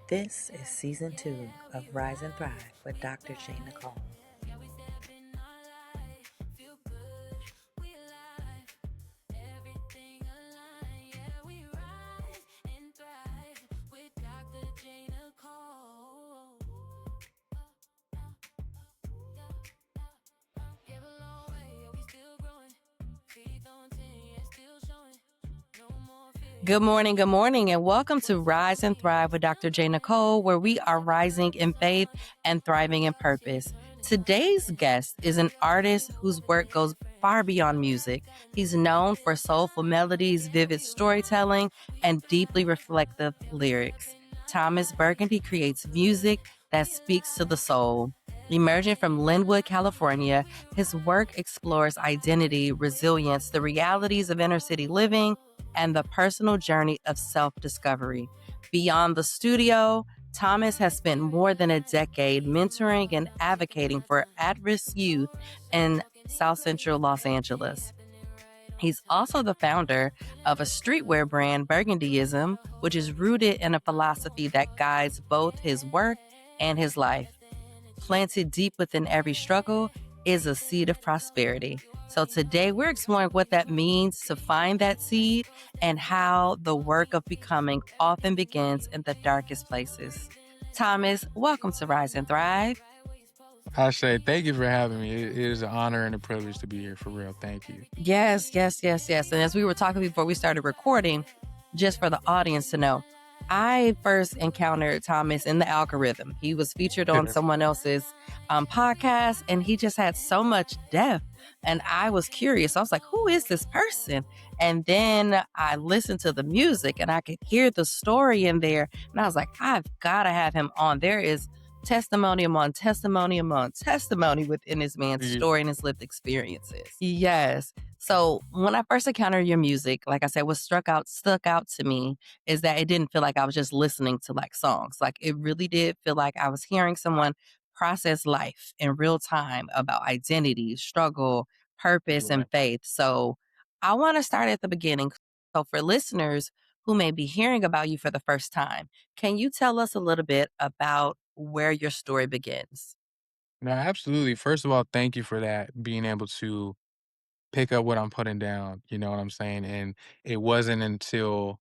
This is season 2 of Rise and Thrive with Dr. J. Nicole. Good morning, and welcome to Rise and Thrive with Dr. J. Nicole, where we are rising in faith and thriving in purpose. Today's guest is an artist whose work goes far beyond music. He's known for soulful melodies, vivid storytelling, and deeply reflective lyrics. Thomas Burgundy creates music that speaks to the soul. Emerging from Linwood, California, his work explores identity, resilience, the realities of inner city living, and the personal journey of self-discovery. Beyond the studio, Thomas has spent more than a decade mentoring and advocating for at-risk youth in South Central Los Angeles. He's also the founder of a streetwear brand, Burgundyism, which is rooted in a philosophy that guides both his work and his life. Planted deep within every struggle is a seed of prosperity. So today we're exploring what that means to find that seed and how the work of becoming often begins in the darkest places. Thomas, welcome to Rise and Thrive. I say thank you for having me. It is an honor and a privilege to be here, for real. Thank you. Yes. And as we were talking before we started recording, just for the audience to know, I first encountered Thomas in the algorithm. He was featured on someone else's podcast, and he just had so much depth. And I was curious. I was like, who is this person? And then I listened to the music and I could hear the story in there. And I was like, I've got to have him on. There is testimony among testimony within this man's story and his lived experiences. Yes. So when I first encountered your music, like I said, what stuck out to me is that it didn't feel like I was just listening to like songs. Like it really did feel like I was hearing someone process life in real time about identity, struggle, purpose, and faith. So I want to start at the beginning. So for listeners who may be hearing about you for the first time, can you tell us a little bit about where your story begins? No, absolutely. First of all, thank you for that, being able to pick up what I'm putting down. You know what I'm saying? And it wasn't until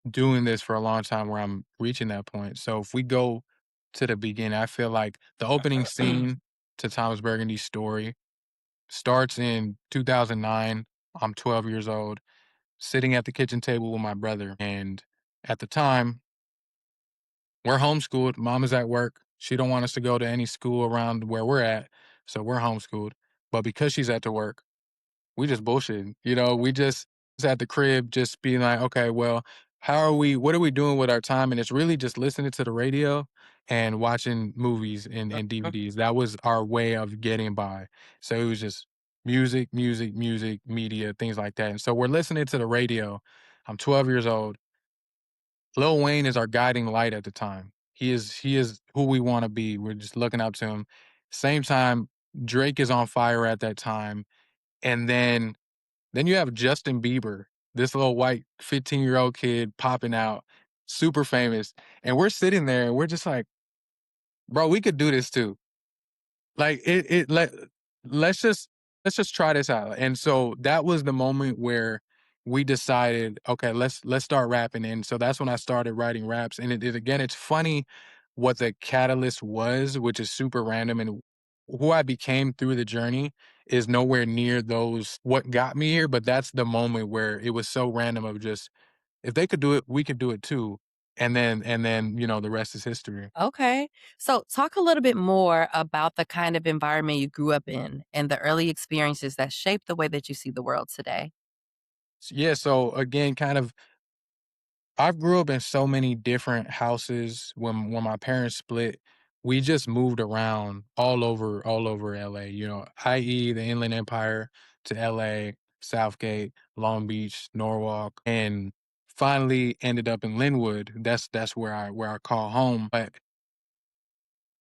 doing this for a long time where I'm reaching that point. So if we go to the beginning, I feel like the opening scene to Thomas Burgundy's story starts in 2009. I'm 12 years old, sitting at the kitchen table with my brother. And at the time, we're homeschooled. Mom is at work. She don't want us to go to any school around where we're at, so we're homeschooled. But because she's at the work, we just bullshitting. We just at the crib, just being like, okay, well, what are we doing with our time? And it's really just listening to the radio and watching movies and DVDs. That was our way of getting by. So it was just music, media, things like that. And so we're listening to the radio. I'm 12 years old. Lil Wayne is our guiding light at the time. He is who we want to be. We're just looking up to him. Same time, Drake is on fire at that time. And then you have Justin Bieber, this little white 15-year-old kid popping out, super famous. And we're sitting there and we're just like, bro, we could do this too. Like let's just try this out. And so that was the moment where we decided, okay, let's start rapping. And so that's when I started writing raps. And again, it's funny what the catalyst was, which is super random. And who I became through the journey is nowhere near those what got me here. But that's the moment where it was so random of just, if they could do it, we could do it too. And then, the rest is history. Okay. So talk a little bit more about the kind of environment you grew up in and the early experiences that shaped the way that you see the world today. Yeah, so again, kind of I grew up in so many different houses. When my parents split, we just moved around all over LA, i.e. the Inland Empire to LA, Southgate, Long Beach, Norwalk, and finally ended up in Linwood. That's where I call home. But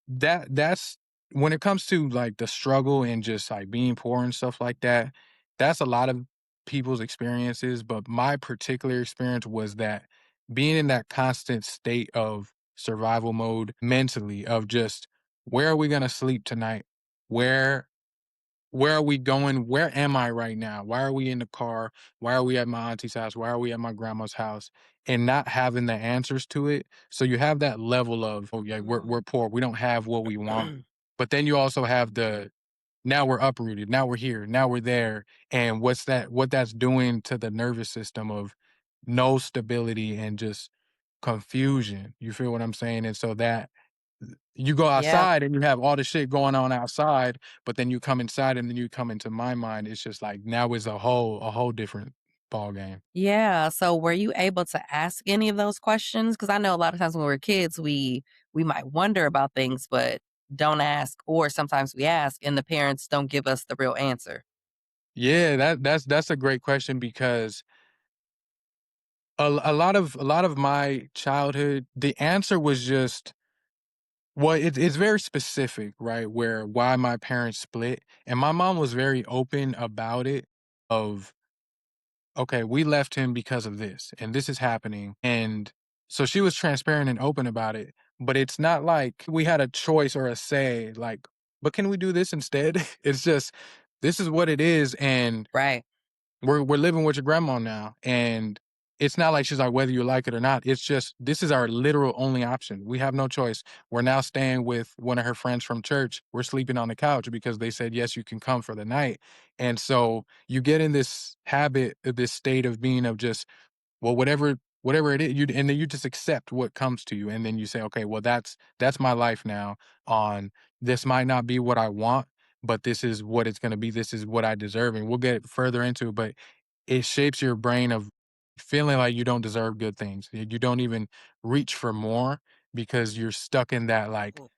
that's when it comes to like the struggle and just like being poor and stuff like that, that's a lot of people's experiences. But my particular experience was that being in that constant state of survival mode mentally of just where are we going to sleep tonight? Where where are we going? Where am I right now? Why are we in the car? Why are we at my auntie's house? Why are we at my grandma's house? And not having the answers to it. So you have that level of, oh yeah, we're poor. We don't have what we want. But then you also have the now we're uprooted. Now we're here. Now we're there. And what that's doing to the nervous system of no stability and just confusion. You feel what I'm saying? And so that you go Yeah. outside and you have all the shit going on outside, but then you come inside and then you come into my mind. It's just like now is a whole different ball game. Yeah. So were you able to ask any of those questions? Because I know a lot of times when we're kids, we might wonder about things, but don't ask, or sometimes we ask and the parents don't give us the real answer. Yeah, that's a great question because a lot of my childhood, the answer was just well, it's very specific, right? Where why my parents split, and my mom was very open about it. Of okay, we left him because of this, and this is happening, and so she was transparent and open about it. But it's not like we had a choice or a say, like, but can we do this instead? It's just this is what it is, and Right. we're living with your grandma now, and it's not like she's like whether you like it or not. It's just this is our literal only option. We have no choice. We're now staying with one of her friends from church. We're sleeping on the couch because they said yes, you can come for the night. And so you get in this habit, this state of being of just well, whatever it is, you and then you just accept what comes to you, and then you say, okay, well, that's my life now. On this might not be what I want, but this is what it's going to be. This is what I deserve, and we'll get further into it. But it shapes your brain of feeling like you don't deserve good things. You don't even reach for more because you're stuck in that like Mm.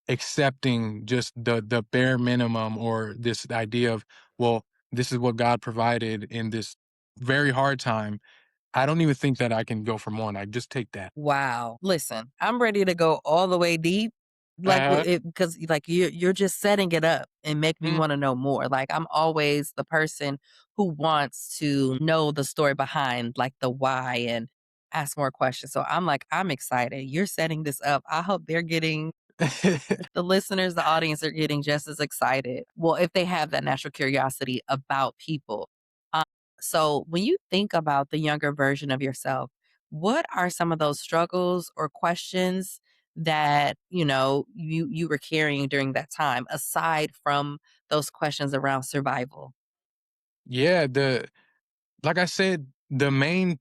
accepting just the bare minimum or this idea of well, this is what God provided in this very hard time. I don't even think that I can go for more, like, just take that. Wow. Listen, I'm ready to go all the way deep. Like Uh-huh. it because like you're just setting it up and make me Mm. want to know more. Like I'm always the person who wants to know the story behind like the why and ask more questions. So I'm like, I'm excited. You're setting this up. I hope they're getting the listeners, the audience are getting just as excited. Well, if they have that natural curiosity about people. Um, so when you think about the younger version of yourself, what are some of those struggles or questions that, you were carrying during that time aside from those questions around survival? Yeah, the like I said, the main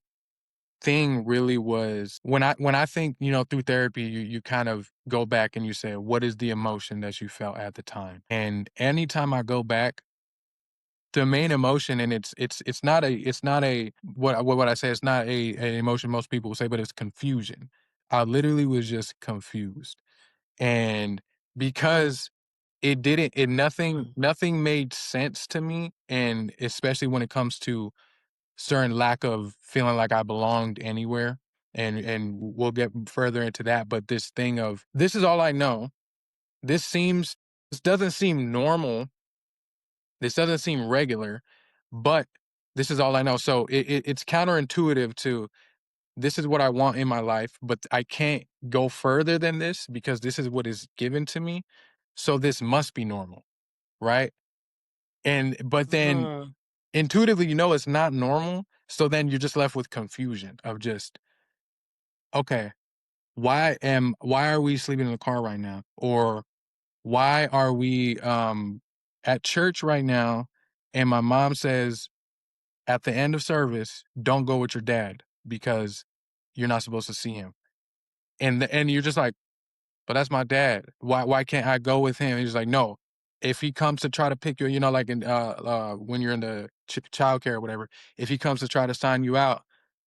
thing really was when I think, through therapy, you kind of go back and you say, "What is the emotion that you felt at the time?" And anytime I go back, the main emotion and it's not a what I say, it's not a emotion most people will say, but it's confusion. I literally was just confused. And Mm, because it didn't it nothing mm. nothing made sense to me, and especially when it comes to certain lack of feeling like I belonged anywhere, and we'll get further into that, but this thing of, "This is all I know. This doesn't seem normal. This doesn't seem regular, but this is all I know." So it's counterintuitive to, "This is what I want in my life, but I can't go further than this because this is what is given to me. So this must be normal." Right? And but then Mhm. intuitively, it's not normal. So then you're just left with confusion of just, okay, why are we sleeping in the car right now? Or why are we at church right now? And my mom says at the end of service, don't go with your dad because you're not supposed to see him. And you're just like, but that's my dad. Why can't I go with him? He's like, no. If he comes to try to pick you, like in when you're in the childcare or whatever, if he comes to try to sign you out,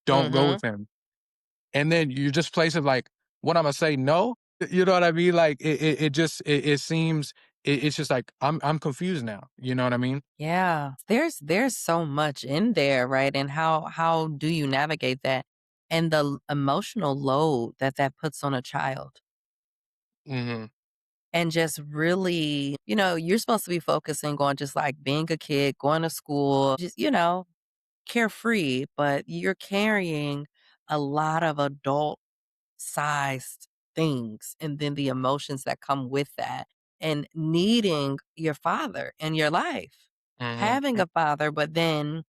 don't go Mhm. with him. And then you just place it like, what I'm gonna say, no. You know what I mean? Like it just it seems it's just like I'm confused now. You know what I mean? Yeah. There's so much in there, right? And how do you navigate that? And the emotional load that that puts on a child. Hmm. And just really, you're supposed to be focusing on just like being a kid, going to school, just, carefree, but you're carrying a lot of adult sized things and then the emotions that come with that and needing your father in your life. Mhm. Having a father, but then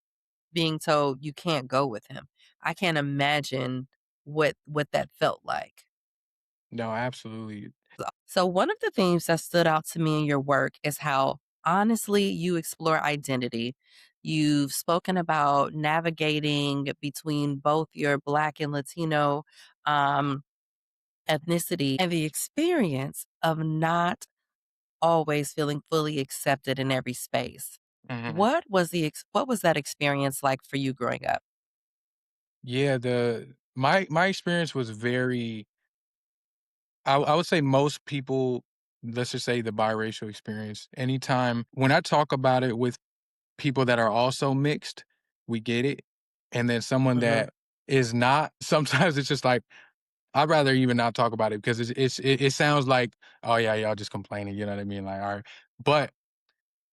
being told you can't go with him. I can't imagine what that felt like. No, absolutely. So one of the themes that stood out to me in your work is how honestly you explore identity. You've spoken about navigating between both your Black and Latino um, ethnicity and the experience of not always feeling fully accepted in every space. Mhm. What was that experience like for you growing up? Yeah, my experience was very I would say most people, let's just say the biracial experience. Anytime when I talk about it with people that are also mixed, we get it. And then someone Mhm. that is not, sometimes it's just like, I'd rather even not talk about it because it sounds like, oh yeah, y'all just complaining, you know what I mean? Like, all right. But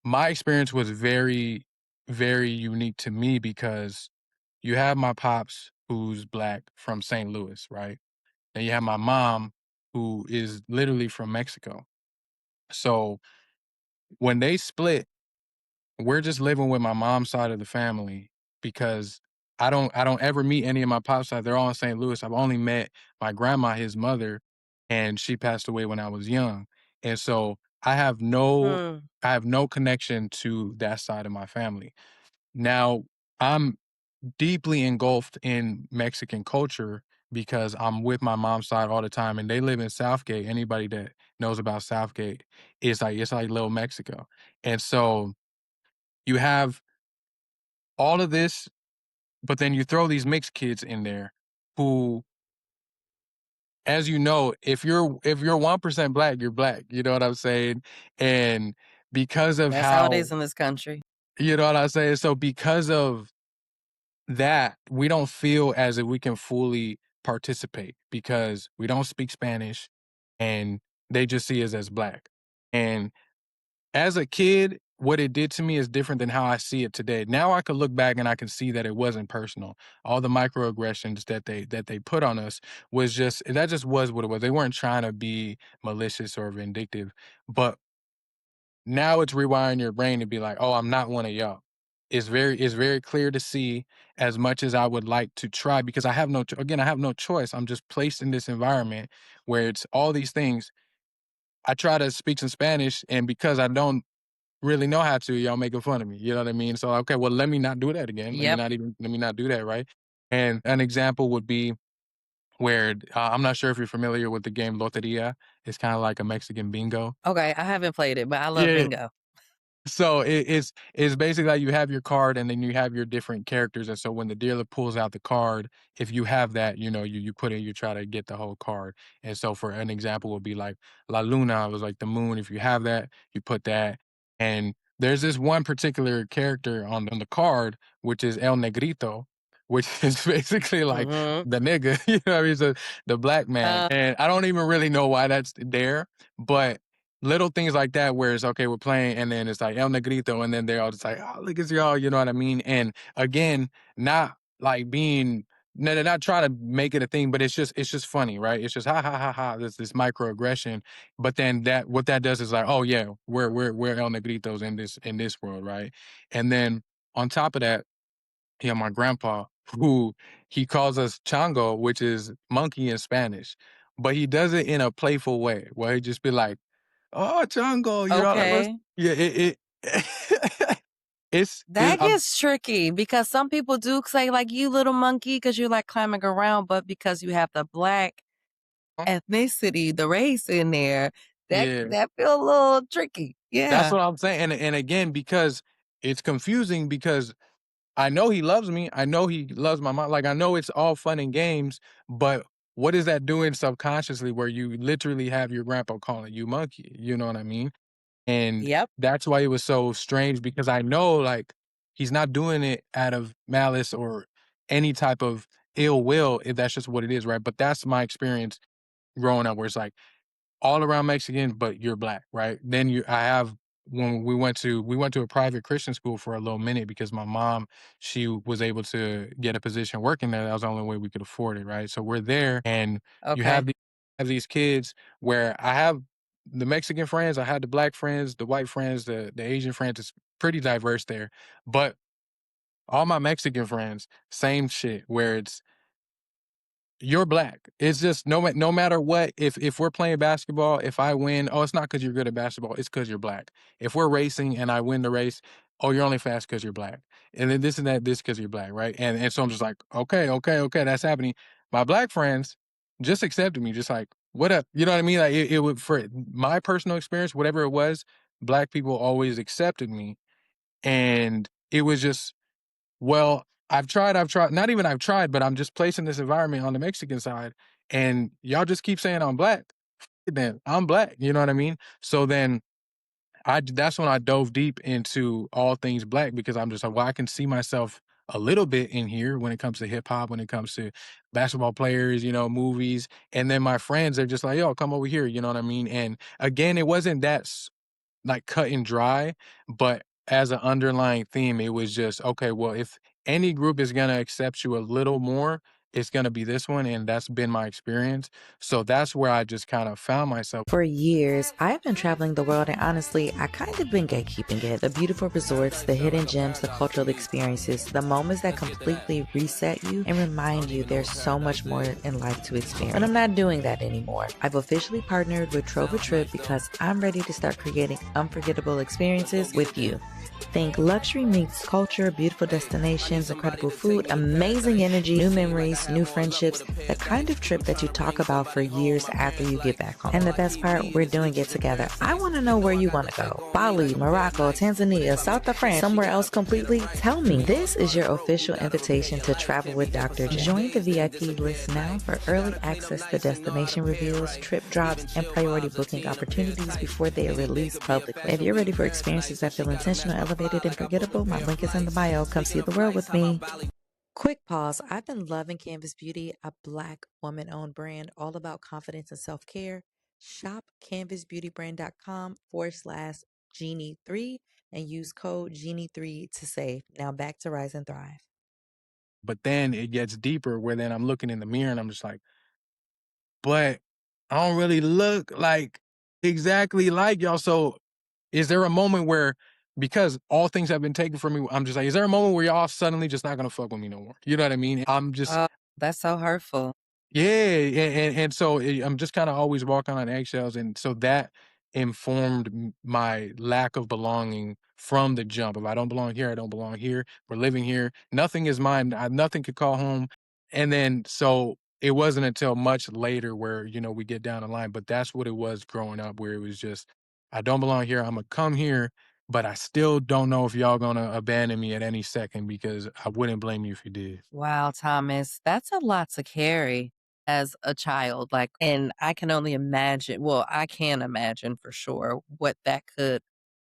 my experience was very, very unique to me because you have my pops who's black from St. Louis, right? And you have my mom who is literally from Mexico. So when they split, we're just living with my mom's side of the family because I don't ever meet any of my pop's side. They're all in St. Louis. I've only met my grandma, his mother, and she passed away when I was young. And so Mm. I have no connection to that side of my family. Now I'm deeply engulfed in Mexican culture because I'm with my mom's side all the time and they live in Southgate. Anybody that knows about Southgate, it's like little Mexico. And so you have all of this, but then you throw these mixed kids in there who, as you know, if you're 1% black, you're black. You know what I'm saying? And because of That's how it how is in this country. you know what I'm saying? So because of that, we don't feel as if we can fully participate because we don't speak Spanish and they just see us as black. And as a kid, what it did to me is different than how I see it today. Now I can look back and I can see that it wasn't personal. All the microaggressions that they put on us was just that just was what it was. They weren't trying to be malicious or vindictive, but now it's rewiring your brain to be like, "Oh, I'm not one of y'all." It's very clear to see as much as I would like to try because I have again, I have no choice. I'm just placed in this environment where it's all these things. I try to speak some Spanish and because I don't really know how to, y'all making fun of me. You know what I mean? So okay, well, let me not do that again. Yep. Let me not do that, right? And an example would be where I'm not sure if you're familiar with the game Loteria. It's kind of like a Mexican bingo. Okay, I haven't played it, but I love Yeah, bingo. so it's basically like you have your card and then you have your different characters, and so when the dealer pulls out the card, if you have that, you know, you put in, you try to get the whole card. And so for an example would be like La Luna was like the moon. If you have that, you put that. And there's this one particular character on the card, which is El Negrito, which is basically like Mhm. the nigga, you know what I mean? So the black man. Uh, And I don't even really know why that's there, but little things like that where it's okay, we're playing, and then it's like El Negrito, and then they're all just like, oh, look at y'all, you know what I mean? And again, not like being no, they're not trying to make it a thing, but it's just funny, right? It's just ha ha ha ha. This microaggression, but then that what that does is like, oh yeah, we're El Negritos in this world, right? And then on top of that, yeah, my grandpa, who he calls us chango, which is monkey in Spanish, but he does it in a playful way, where he just be like, "Oh, Django," you know, like, let's okay. yeah, it That gets tricky because some people do say like you little monkey because you're like climbing around, but because you have the black ethnicity, the race in there, yeah, that feel a little tricky. that's Yeah. what I'm saying, and again, because it's confusing because I know he loves me, I know he loves my mom, like, I know it's all fun and games, but what is that doing subconsciously where you literally have your grandpa calling you monkey, you know what I mean? And Yep. that's why it was so strange because I know, like, he's not doing it out of malice or any type of ill will, if that's just what it is, right? But that's my experience growing up where it's like all around Mexican, but you're black, right? Then I have when we went to a private Christian school for a little minute because my mom, she was able to get a position working there. That was the only way we could afford it, right? So we're there, and you Okay. have these kids where I have the Mexican friends, I had the black friends, the white friends, the Asian friends. It's pretty diverse there, but all my Mexican friends, same shit. Where it's you're black. It's just no matter what, if we're playing basketball, if I win, "Oh, it's not because 'cause you're good at basketball, it's because 'cause you're black." If we're racing and I win the race, "Oh, you're only fast because 'cause you're black." And then this and that, this because 'cause you're black, right? And so I'm just like, "Okay, okay, okay, that's happening." My black friends just accepted me, just like, "What up?" You know what I mean? Like, it would for my personal experience, whatever it was, black people always accepted me, and it was just well, I've tried, not even I've tried, but I'm just placed in this environment on the Mexican side, and y'all just keep saying I'm black. Then I'm black, you know what I mean? So then that's when I dove deep into all things black because I'm just like, well, I can see myself a little bit in here when it comes to hip hop, when it comes to basketball players, movies. And then my friends are just like, yo, come over here, you know what I mean? And again, it wasn't that like cut and dry, but as an underlying theme, it was just, okay, well, if any group is gonna accept you a little more, it's gonna be this one, and that's been my experience. So that's where I just kind of found myself. For years, I've been traveling the world, and honestly, I kind of been gatekeeping it. The beautiful resorts, the hidden gems, the cultural experiences, the moments that completely reset you and remind you there's so much more in life to experience. But I'm not doing that anymore. I've officially partnered with Trova Trip because I'm ready to start creating unforgettable experiences with you. Think luxury meets culture, beautiful destinations, incredible food, amazing energy, new memories, new friendships, the kind of trip that you talk about for years after you get back home. And the best part, we're doing it together. I want to know where you want to go. Bali, Morocco, Tanzania, South of France, somewhere else completely? Tell me. This is your official invitation to travel with Dr. J. Join the VIP list now for early access to destination reveals, trip drops, and priority booking opportunities before they are released publicly. If you're ready for experiences that feel intentional, elevated, and forgettable, my link is in the bio. Come see the world with me. Quick pause. I've been loving Canvas Beauty, a Black woman owned brand all about confidence and self care. Shop canvasbeautybrand.com/Genie3 and use code Genie3 to save. Now back to Rise and Thrive. But then it gets deeper where then I'm looking in the mirror and I'm just like, but I don't really look like exactly like y'all. So is there a moment where because all things have been taken from me, I'm just like, is there a moment where y'all suddenly just not gonna fuck with me no more? You know what I mean? I'm just Oh, that's so hurtful. yeah, and so I'm just kind of always walking on eggshells, and so that informed my lack of belonging from the jump. If I don't belong here, I don't belong here. We're living here. Nothing is mine. Nothing could call home. And then so it wasn't until much later where we get down the line. But that's what it was growing up, where it was just I don't belong here. I'm gonna come here, but I still don't know if y'all gonna abandon me at any second because I wouldn't blame you if you did. Wow, Thomas, that's a lot to carry as a child. Like, and I can only imagine, well, I can imagine for sure what that could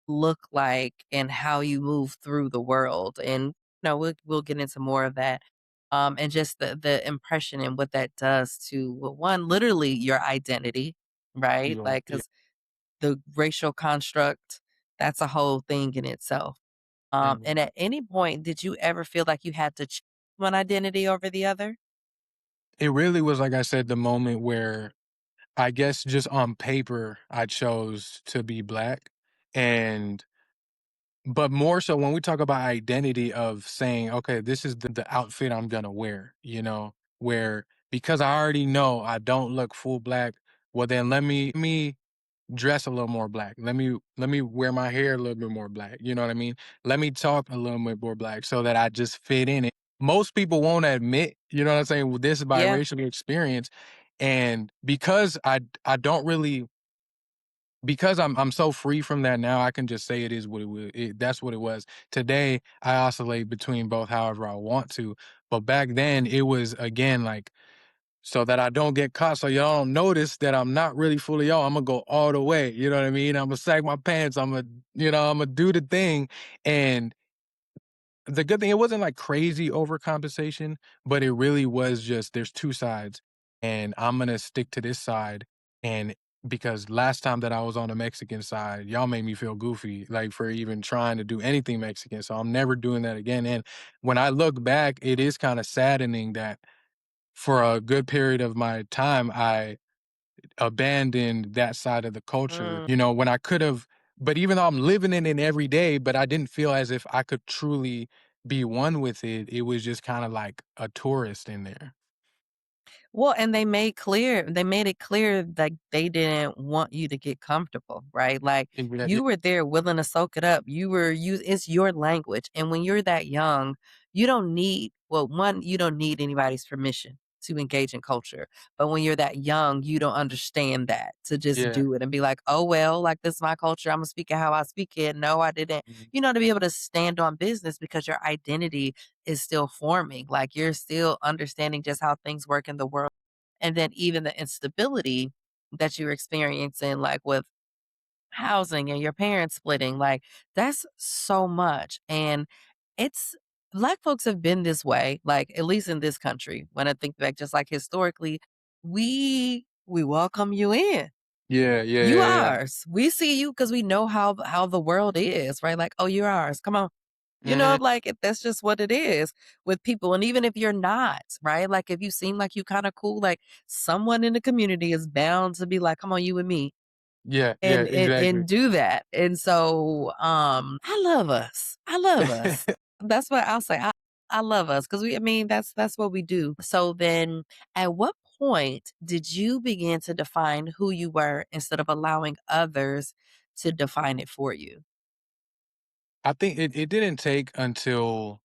look like and how you move through the world. And we'll get into more of that. And just the impression and what that does to well, one, literally your identity, right? You Like, know, because the racial construct, that's a whole thing in itself. yeah. And at any point, did you ever feel like you had to choose one identity over the other? It really was, like I said, the moment where I guess just on paper, I chose to be black. And, but more so when we talk about identity of saying, okay, this is the outfit I'm going to wear, where because I already know I don't look full black, well, then let me dress a little more black. Let me wear my hair a little bit more black. You know what I mean? Let me talk a little bit more black so that I just fit in it. Most people won't admit, you know what I'm saying, with this Yeah. biracial experience. And because I don't really because I'm so free from that now, I can just say it is what it was. That's what it was. Today, I oscillate between both however I want to. But back then, it was again like so that I don't get caught, so y'all don't notice that I'm not really fully y'all. I'm gonna go all the way. You know what I mean? I'm gonna sag my pants. I'm gonna do the thing. And the good thing, it wasn't like crazy overcompensation, but it really was just there's two sides, and I'm gonna stick to this side. And because last time that I was on the Mexican side, y'all made me feel goofy, like, for even trying to do anything Mexican, so I'm never doing that again, and when I look back, it is kinda saddening that for a good period of my time, I abandoned that side of the culture, Mm. when I could've, but even though I'm living in it every day, but I didn't feel as if I could truly be one with it, it was just kinda like a tourist in there. Well, and they made it clear that they didn't want you to get comfortable, right? Like Yeah, you were there willing to soak it up. It's your language. And when you're that young, you don't need, well, one, you don't need anybody's permission to engage in culture. But when you're that young, you don't understand that to just yeah. do it and be like, oh, well, like this is my culture. I'm going to speak it how I speak it. No, I didn't. Mhm. To be able to stand on business because your identity is still forming. Like you're still understanding just how things work in the world. And then even the instability that you're experiencing, like with housing and your parents splitting, like that's so much. And it's Black folks have been this way, like at least in this country. When I think back, just like historically, we welcome you in. Yeah, yeah, You yeah, yeah. ours. We see you because we know how the world is, right? Like, oh, you're ours. Come on. Mhm. Like that's just what it is with people. And even if you're not, right? Like if you seem like you kind of cool, like someone in the community is bound to be like, come on, you and me Yeah, yeah, and exactly. do that. And so I love us. I love us. That's what I'll say. I love us because I mean that's what we do. So then at what point did you begin to define who you were instead of allowing others to define it for you? I think it didn't take until,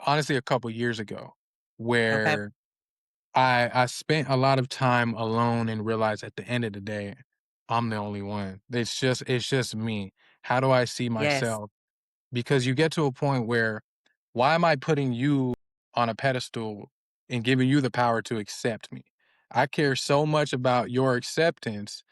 honestly, a couple years ago, Okay. where I spent a lot of time alone and realized at the end of the day, I'm the only one. It's just me. How do I see Yes. myself? Because you get to a point where, why am I putting you on a pedestal and giving you the power to accept me? I care so much about your acceptance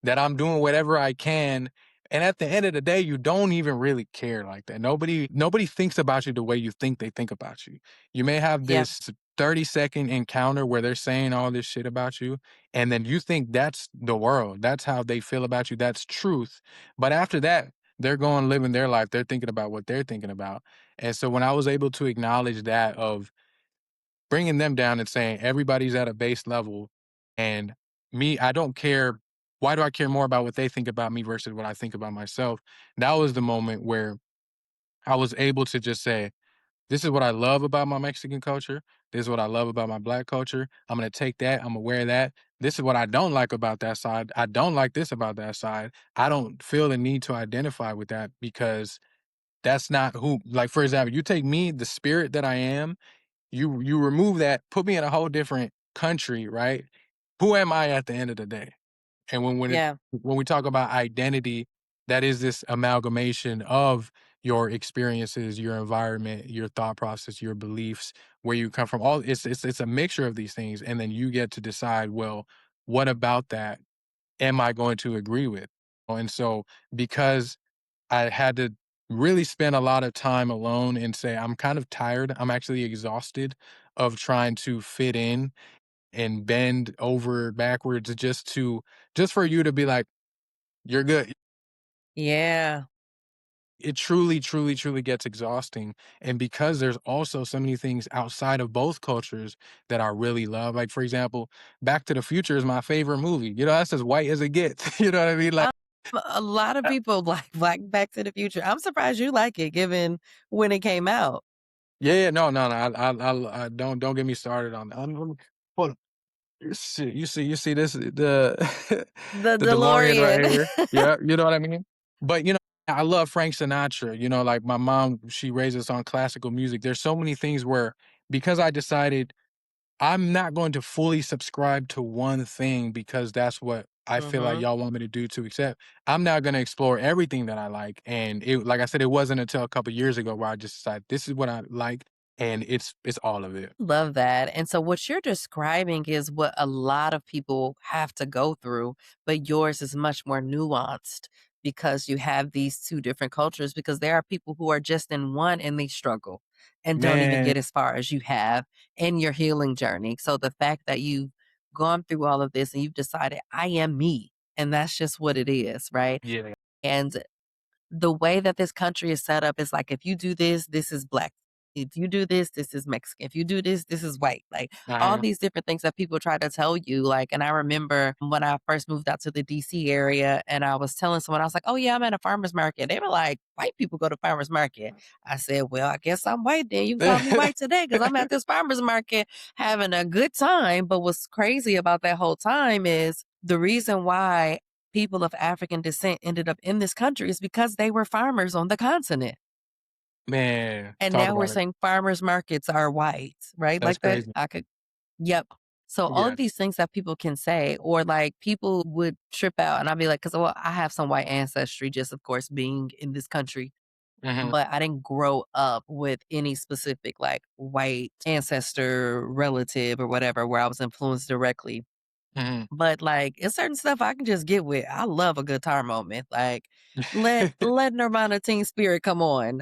that I'm doing whatever I can. And at the end of the day, you don't even really care like that. Nobody thinks about you the way you think they think about you. You may have Yeah. this 30-second encounter where they're saying all this shit about you, and then you think that's the world. That's how they feel about you. That's truth. But after that, they're going living their life. They're thinking about what they're thinking about. And so when I was able to acknowledge that, of bringing them down and saying everybody's at a base level, and me, I don't care. Why do I care more about what they think about me versus what I think about myself? That was the moment where I was able to just say, this is what I love about my Mexican culture. This is what I love about my Black culture. I'm going to take that. I'm going to wear that. This is what I don't like about that side. I don't like this about that side. I don't feel the need to identify with that, because that's not who, like, for example, you take me, the spirit that I am, you remove that, put me in a whole different country, right? Who am I at the end of the day? And Yeah. when we talk about identity, that is this amalgamation of your experiences, your environment, your thought process, your beliefs, where you come from. All it's a mixture of these things, and then you get to decide, well, what about that am I going to agree with? And so, because I had to really spend a lot of time alone and say, I'm kind of tired. I'm actually exhausted of trying to fit in and bend over backwards just for you to be like, you're good. Yeah. It truly, truly, truly gets exhausting. And because there's also so many things outside of both cultures that I really love. Like, for example, Back to the Future is my favorite movie. That's as white as it gets. You know what I mean? Like, A lot of people like Back to the Future. I'm surprised you like it given when it came out. yeah, yeah, no, no, no. I don't get me started on that. Hold on. You see this, The the DeLorean right DeLorean. here. Yeah, you know what I mean? But I love Frank Sinatra. Like my mom, she raised us on classical music. There's so many things where, because I decided I'm not going to fully subscribe to one thing because that's what I feel like Mhm. y'all want me to do to accept. I'm now going to explore everything that I like. And like I said, it wasn't until a couple years ago where I just decided this is what I like, and it's all of it. Love that. And so what you're describing is what a lot of people have to go through, but yours is much more nuanced because you have these two different cultures because there are people who are just in one and they struggle and don't even Man, get as far as you have in your healing journey. So the fact that you gone through all of this and you've decided, I am me. And that's just what it is, right? Yeah. And the way that this country is set up is like, if you do this, this is black. If you do this, this is Mexican. If you do this is white. Like all Uh-huh. these different things that people try to tell you. Like, and I remember when I first moved out to the DC area and I was telling someone, I was like, oh yeah, I'm at a farmer's market. They were like, white people go to farmer's market. I said, well, I guess I'm white then. You can call me white today because I'm at this farmer's market having a good time. But what's crazy about that whole time is the reason why people of African descent ended up in this country is because they were farmers on the continent. Man, And talk now we're about it. saying farmers markets are white, right? That's Like that crazy. I could yep. So all of Yeah. these things that people can say, or like people would trip out and I'll be like, because well, I have some white ancestry, just of course being in this country, Mhm. but I didn't grow up with any specific like white ancestor, relative, or whatever, where I was influenced directly. Mhm. But, like, it's certain stuff I can just get with. I love a guitar moment. Like, let Nirvana Teen Spirit come on.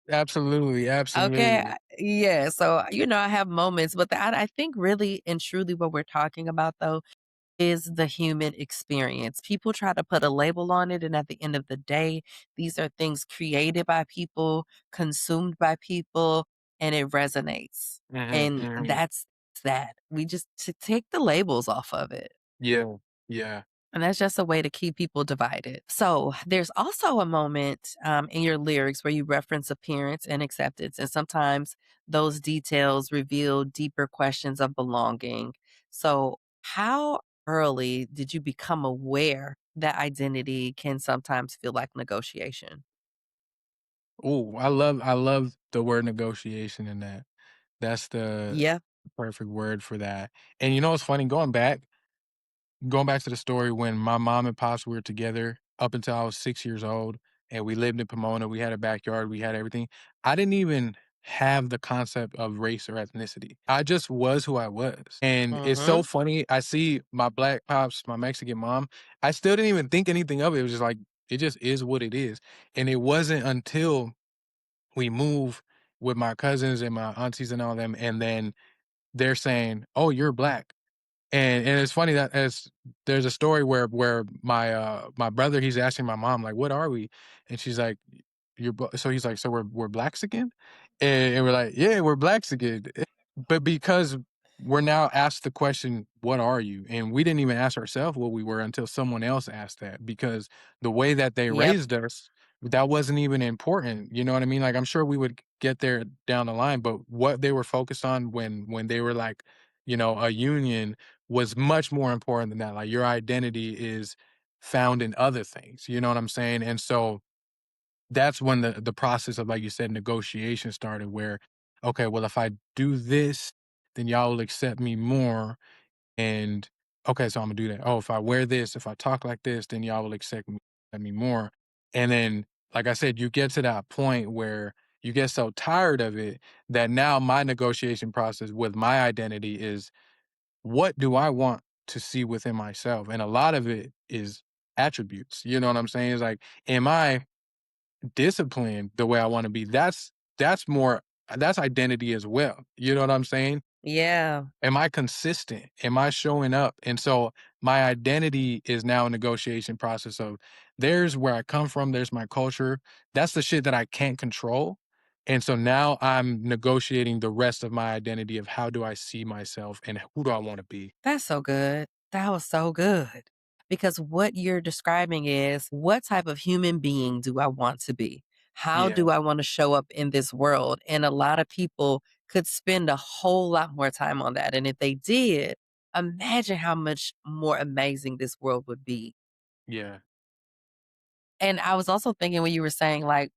Absolutely, Okay, absolutely. yeah, so, I have moments, but I think really and truly what we're talking about, though, is the human experience. People try to put a label on it, and at the end of the day, these are things created by people, consumed by people, and it resonates. Mhm, And mhm. that's that. We just to take the labels off of it. Yeah, yeah. And that's just a way to keep people divided. So there's also a moment in your lyrics where you reference appearance and acceptance. And sometimes those details reveal deeper questions of belonging. So, how early did you become aware that identity can sometimes feel like negotiation? Ooh, I love the word negotiation in that. That's the Yeah. perfect word for that. And you know what's funny? Going back to the story when my mom and pops were together up until I was 6 years old, and we lived in Pomona, we had a backyard, we had everything. I didn't even have the concept of race or ethnicity. I just was who I was. And it's so Hmm. funny, I see my black pops, my Mexican mom, I still didn't even think anything of it. It was just like, it just is what it is. And it wasn't until we moved with my cousins and my aunties and all them, and then they're saying, "Oh, you're black." And it's funny that as there's a story where my brother, he's asking my mom, like, "What are we?" And she's like, so he's like, "So we're blacks again?" And we're like, "Yeah, we're blacks again." But because we're now asked the question, "What are you?" And we didn't even ask ourselves what we were until someone else asked that, because the way that they Yep. raised us, that wasn't even important, you know what I mean? Like, I'm sure we would get there down the line, but what they were focused on when they were like, a union was much more important than that. Like, your identity is found in other things, you know what I'm saying? And so that's when the process of, like you said, negotiation started, where, okay, well, if I do this, then y'all will accept me more. And okay, so I'm gonna do that. Oh, if I wear this, if I talk like this, then y'all will accept me more. And then, like I said, you get to that point where you get so tired of it that now my negotiation process with my identity is, what do I want to see within myself? And a lot of it is attributes. You know what I'm saying? It's like, am I disciplined the way I want to be? That's more, that's identity as well. You know what I'm saying? Yeah. Am I consistent? Am I showing up? And so my identity is now a negotiation process of, there's where I come from, there's my culture. That's the shit that I can't control. And so now I'm negotiating the rest of my identity of, how do I see myself and who do I want to be? That's so good. That was so good. Because what you're describing is, what type of human being do I want to be? How Yeah. do I want to show up in this world? And a lot of people could spend a whole lot more time on that. And if they did, imagine how much more amazing this world would be. Yeah. And I was also thinking when you were saying, like,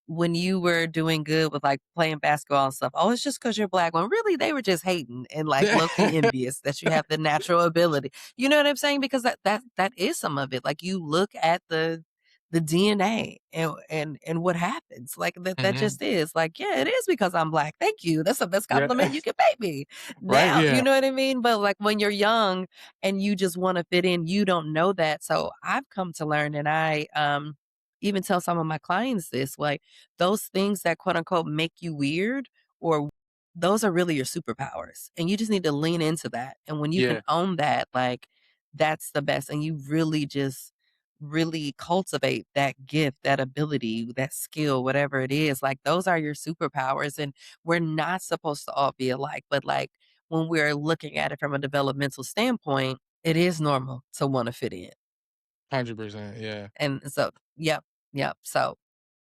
when you were doing good with, like, playing basketball and stuff, "Oh, it's just because 'cause you're black." When really they were just hating and, like, low-key envious that you have the natural ability. You know what I'm saying? Because that is some of it. Like, you look at the DNA and what happens. Like, that Mhm. just is. Like, "Yeah, it is because I'm black. Thank you. That's the best Yeah. compliment you can pay me." Right? Now, you Yeah. know what I mean? But, like, when you're young and you just wanna fit in, you don't know that. So, I've come to learn, and I, even tell some of my clients this, like, those things that quote unquote make you weird or those are really your superpowers, and you just need to lean into that, and when you can Yeah, own that, like, that's the best, and you really just really cultivate that gift, that ability, that skill, whatever it is, like, those are your superpowers, and we're not supposed to all be alike, but, like, when we're looking at it from a developmental standpoint, it is normal to wanna fit in, 100%. Yeah. and so yep, yep, so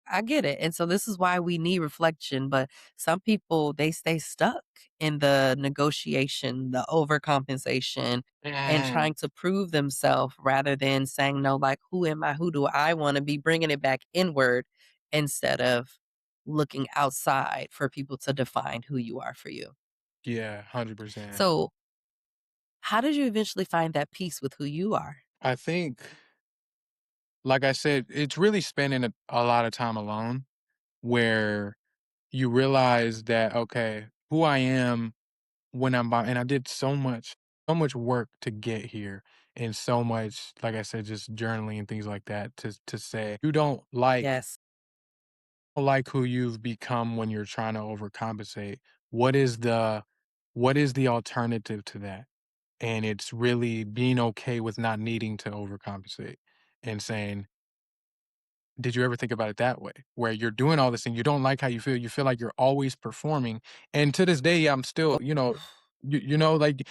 I get it. And so this is why we need reflection. But some people, they stay stuck in the negotiation, the overcompensation, and Mhm. trying to prove themselves rather than saying, no, like, who am I? Who do I want to be? Bringing it back inward instead of looking outside for people to define who you are for you. Yeah, 100%. So, how did you eventually find that peace with who you are? I think, like I said, it's really spending a lot of time alone where you realize that, okay, who I am when I'm by, and I did so much work to get here, and so much, like I said, just journaling and things like that to say you Yes. don't like who you've become when you're trying to overcompensate. What is the what is the alternative to that? And it's really being okay with not needing to overcompensate and saying, did you ever think about it that way? Where you're doing all this and you don't like how you feel like you're always performing. And to this day, I'm still, like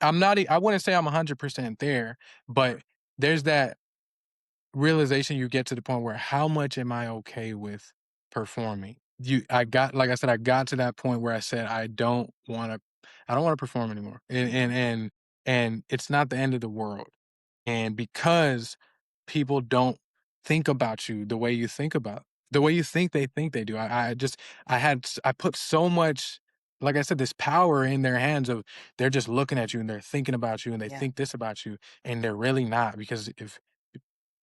I'm not, I wouldn't say I'm 100% there, but there's that realization you get to the point where how much am I okay with performing? Like I said, I got to that point where I said, I don't want to perform anymore. And it's not the end of the world. And because people don't think about you the way you think they do. I put so much, like I said, this power in their hands of they're just looking at you and they're thinking about you and they Yeah. think this about you and they're really not because if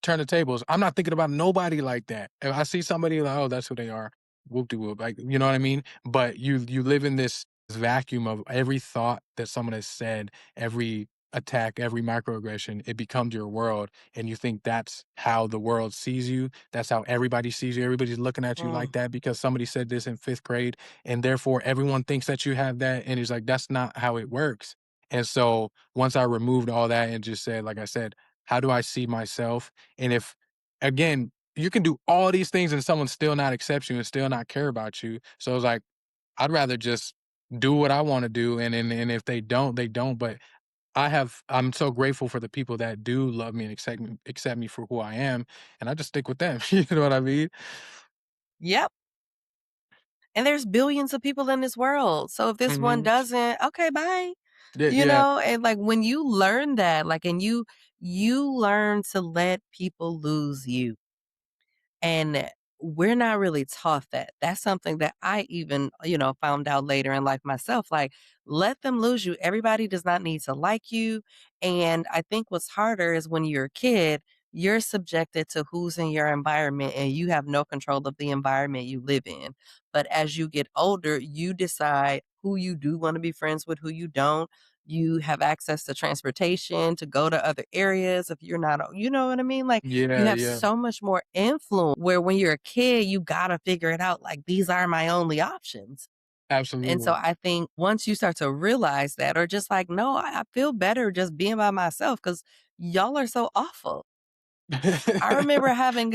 turn the tables. I'm not thinking about nobody like that. If I see somebody like, oh, that's who they are, whoop de whoop. Like, you know what I mean? But you live in this vacuum of every thought that someone has said, every attack, every microaggression, it becomes your world. And you think that's how the world sees you. That's how everybody sees you. Everybody's looking at you like Mm. that because somebody said this in fifth grade. And therefore everyone thinks that you have that. And it's like, that's not how it works. And so once I removed all that and just said, like I said, how do I see myself? And if, again, you can do all these things and someone still not accept you and still not care about you. So it's like, I'd rather just do what I want to do. And if they don't, they don't. But I'm so grateful for the people that do love me and accept me for who I am. And I just stick with them. You know what I mean? Yep. And there's billions of people in this world. So if this one Hmm. doesn't, okay, bye. Yeah, yeah. And like when you learn that, like, and you learn to let people lose you. And we're not really taught that. That's something that I even, found out later in life myself. Like, let them lose you. Everybody does not need to like you. And I think what's harder is when you're a kid, you're subjected to who's in your environment and you have no control of the environment you live in. But as you get older, you decide who you do want to be friends with, who you don't. You have access to transportation to go to other areas if you're not, you know what I mean? Like, you Yeah, have yeah. so much more influence where when you're a kid, you gotta figure it out, like, these are my only options. And so Absolutely. I think once you start to realize that or just like, "No, I feel better just being by myself because 'cause y'all are so awful." I remember having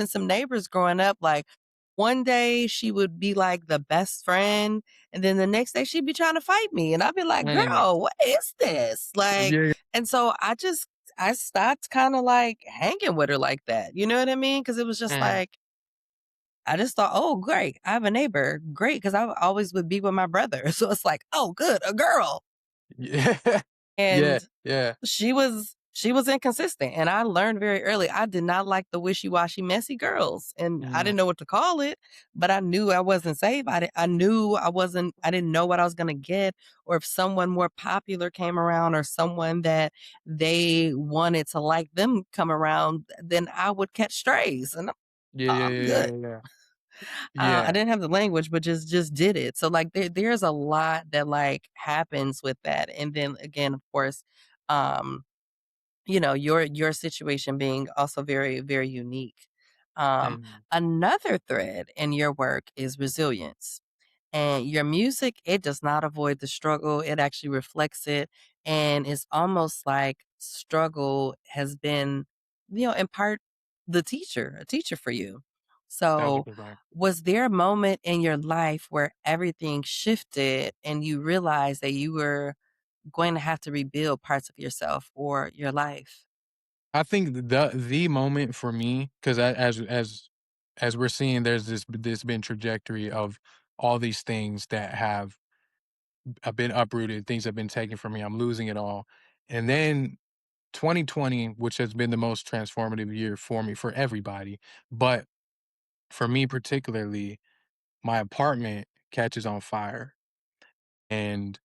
some neighbors growing up, like, one day she would be, like, the best friend, and then the next day she'd be trying to fight me, and I'd be like, Mm, "Girl, what is this?" Like, yeah. and so I stopped kinda, like, hanging with her like that, you know what I mean? Because it was just Mm, like, I just thought, "Oh, great, I have a neighbor, great," because I always would be with my brother, so it's like, "Oh, good, a girl." yeah. Yeah, And yeah. she was inconsistent, and I learned very early, I did not like the wishy-washy, messy girls, and I Mm, didn't know what to call it, but I knew I wasn't safe. I knew I didn't know what I was gonna get, or if someone more popular came around or someone that they wanted to like them come around, then I would catch strays, and yeah, yeah, I'm yeah, good. yeah, yeah. I Yeah. didn't have the language, but just did it. So, like, there's a lot that, like, happens with that, and then again, of course, um your situation being also very, very unique. Um, Mm, Another thread in your work is resilience. And your music, it does not avoid the struggle, it actually reflects it, and it's almost like struggle has been, in part a teacher for you. That's a So, good one. was there a moment in your life where everything shifted and you realized that you were going to have to rebuild parts of yourself or your life? I think the moment for me, because as we're seeing, there's this been trajectory of all these things that have been uprooted, things have been taken from me. I'm losing it all, and then 2020, which has been the most transformative year for me, for everybody, but for me particularly, my apartment catches on fire, and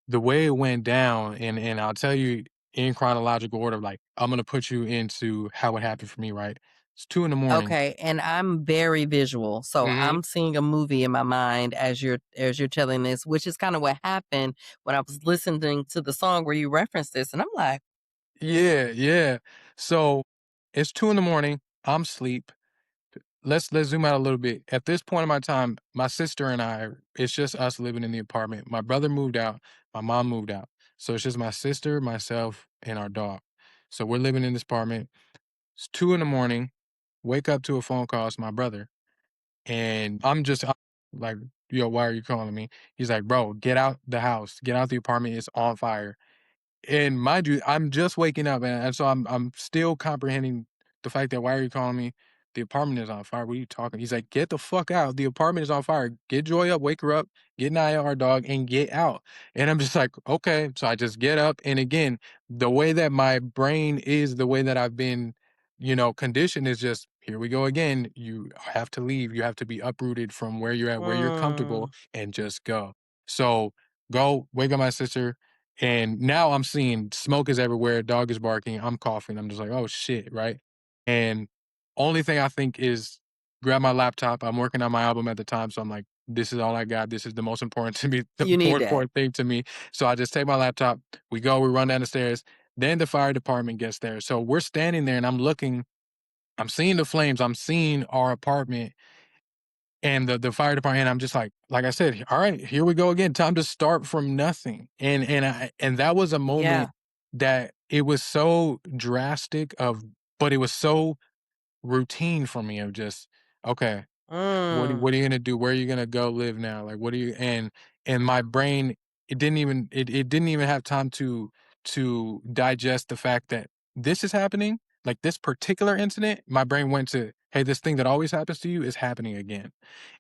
the way it went down, and I'll tell you in chronological order, like, I'm gonna put you into how it happened for me, right? It's 2 in the morning. Okay, and I'm very visual, so Mhm. I'm seeing a movie in my mind as you're telling this, which is kinda what happened when I was listening to the song where you referenced this, and I'm like, Yeah, yeah. So, it's 2 in the morning, I'm asleep. Let's zoom out a little bit. At this point in my time, my sister and I, it's just us living in the apartment. My brother moved out, my mom moved out. So it's just my sister, myself, and our dog. So we're living in this apartment. It's 2 in the morning, wake up to a phone call, it's my brother. And I'm like, yo, why are you calling me? He's like, bro, get out the house, get out the apartment, it's on fire. And mind you, I'm just waking up, and so I'm still comprehending the fact that, "Why are you calling me? The apartment is on fire. What are you talking?" He's like, "Get the fuck out. The apartment is on fire. Get Joy up, wake her up, get Naya, our dog, and get out." And I'm just like, "Okay." So I just get up, and again, the way that my brain is, the way that I've been, conditioned is just, "Here we go again. You have to leave. You have to be uprooted from where you're at, where you're comfortable, "Mm, and just go." So, go wake up my sister, and now I'm seeing smoke is everywhere, dog is barking, I'm coughing. I'm just like, "Oh shit," right? And only thing I think is grab my laptop. I'm working on my album at the time, so I'm like, "This is all I got. This is the most important to me, the you more need that." important thing to me." So I just take my laptop, we run down the stairs, then the fire department gets there. So we're standing there and I'm seeing the flames, I'm seeing our apartment and the fire department, and I'm just like I said, "All right, here we go again. Time to start from nothing." And that was a Yeah. moment that it was so drastic but it was so routine for me of just, "Okay, what are Mm, you gonna do? Where are you gonna go live now? Like, what are you?" And my brain, it didn't even have time to digest the fact that this is happening, like this particular incident. My brain went to, "Hey, this thing that always happens to you is happening again."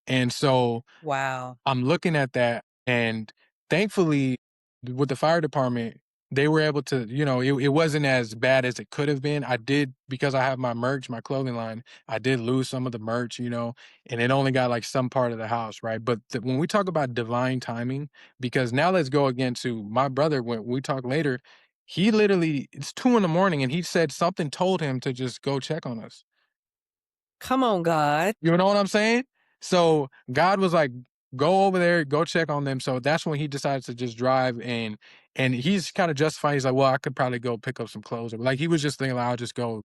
And so wow. I'm looking at that, and thankfully, with the fire department, they were able to, it wasn't as bad as it could have been. I did, because I have my merch, my clothing line, I did lose some of the merch, and it only got like some part of the house, right? But when we talk about divine timing, because now let's go again to my brother, when we talk later, he literally, it's 2 in the morning, and he said something told him to just go check on us. Come on, God. You know what I'm saying? So God was like, "Go over there, go check on them." So that's when he decides to just drive, and he's kind of justified. He's like, "Well, I could probably go pick up some clothes," or like he was just thinking, like, "I'll just go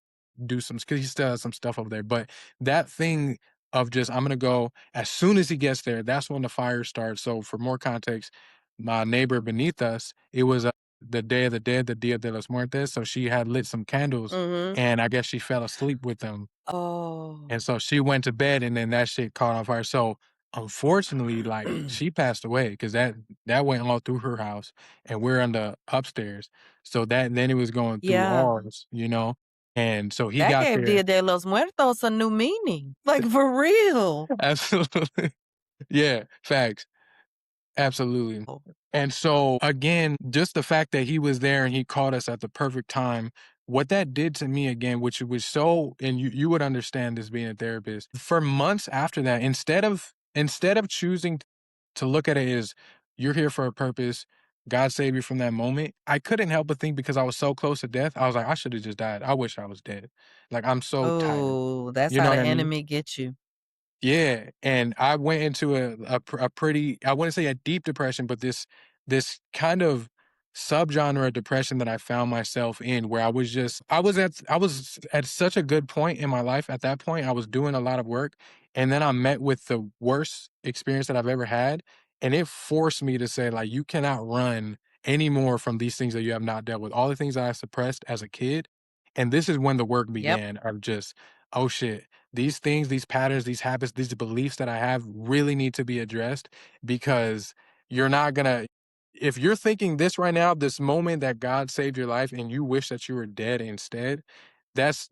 do some," because he still has some stuff over there. But that thing of just, I'm gonna go as soon as he gets there. That's when the fire starts. So for more context, my neighbor beneath us, it was the Day of the Dead, the Dia de los Muertos. So she had lit some candles, Mhm. and I guess she fell asleep with them, Oh, and so she went to bed, and then that shit caught on fire. So, unfortunately, like, she passed away because that went all through her house, and we're on the upstairs. So then it was going through yeah. ours, and so he That got gave there. Dia de los Muertos a new meaning, like, for real. Absolutely. Yeah, facts. Absolutely. Oh, And so, again, just the fact that he was there and he caught us at the perfect time, what that did to me again, which was so, and you would understand this being a therapist, for months after that, instead of choosing to look at it as, you're here for a purpose, God saved you from that moment, I couldn't help but think, because I was so close to death, I was like, I should have just died. I wish I was dead. Like, I'm so tired. oh, that's You know how what the I mean? enemy gets you. Yeah, and I went into a pretty, I wouldn't say a deep depression, but this kind of subgenre of depression that I found myself in, where I was at such a good point in my life at that point. I was doing a lot of work, and then I met with the worst experience that I've ever had, and it forced me to say, like, you cannot run anymore from these things that you have not dealt with. All the things that I suppressed as a kid, and this is when the work Yep. began of just, oh shit, these things, these patterns, these habits, these beliefs that I have really need to be addressed because you're not gonna if you're thinking this right now, this moment that God saved your life and you wish that you were dead instead, that's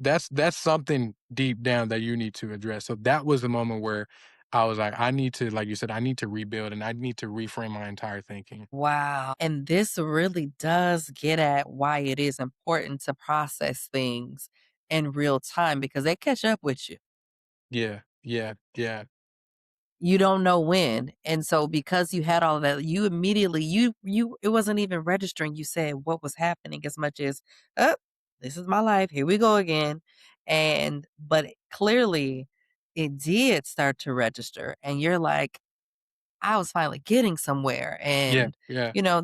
something deep down that you need to address. So that was the moment where I was like, I need to, like you said, I need to rebuild and I need to reframe my entire thinking. Wow. And this really does get at why it is important to process things in real time because they catch up with you. Yeah, yeah, yeah. You don't know when. And so because you had all that, you immediately you it wasn't even registering. You said what was happening as much as, oh, this is my life. Here we go again. And but clearly it did start to register. And you're like, I was finally getting somewhere. Yeah, And yeah. you know,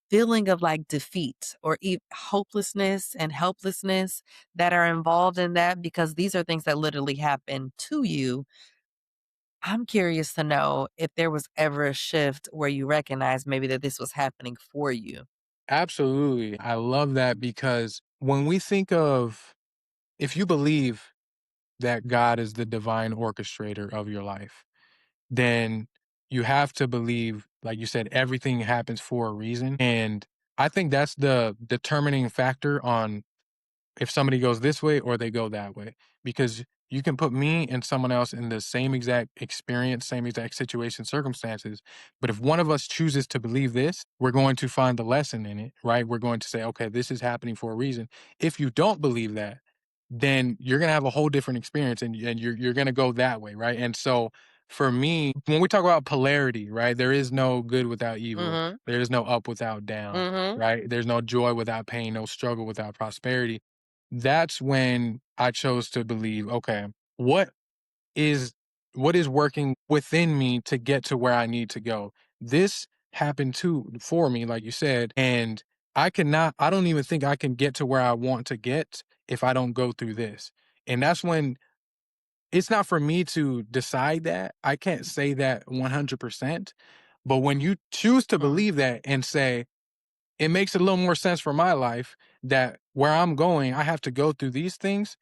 feeling of like defeat or hopelessness and helplessness that are involved in that because these are things that literally happen to you. I'm curious to know if there was ever a shift where you recognized maybe that this was happening for you. Absolutely. I love that because when we think of if you believe that God is the divine orchestrator of your life, then you have to believe, like you said, everything happens for a reason. And I think that's the determining factor on if somebody goes this way or they go that way. Because you can put me and someone else in the same exact experience, same exact situation, circumstances. But if one of us chooses to believe this, we're going to find the lesson in it, right? We're going to say, okay, this is happening for a reason. If you don't believe that, then you're gonna have a whole different experience and you're gonna go that way, right? And so for me, when we talk about polarity, right, there is no good without evil. Mhm. There is no up without down, Mhm. right? There's no joy without pain, no struggle without prosperity. That's when I chose to believe, okay, what is what is working within me to get to where I need to go? This happened too for me, like you said, and I don't even think I can get to where I want to get if I don't go through this. And that's when it's not for me to decide that. I can't say that 100%. But when you choose to Mm. believe that and say, it makes a little more sense for my life that where I'm going, I have to go through these things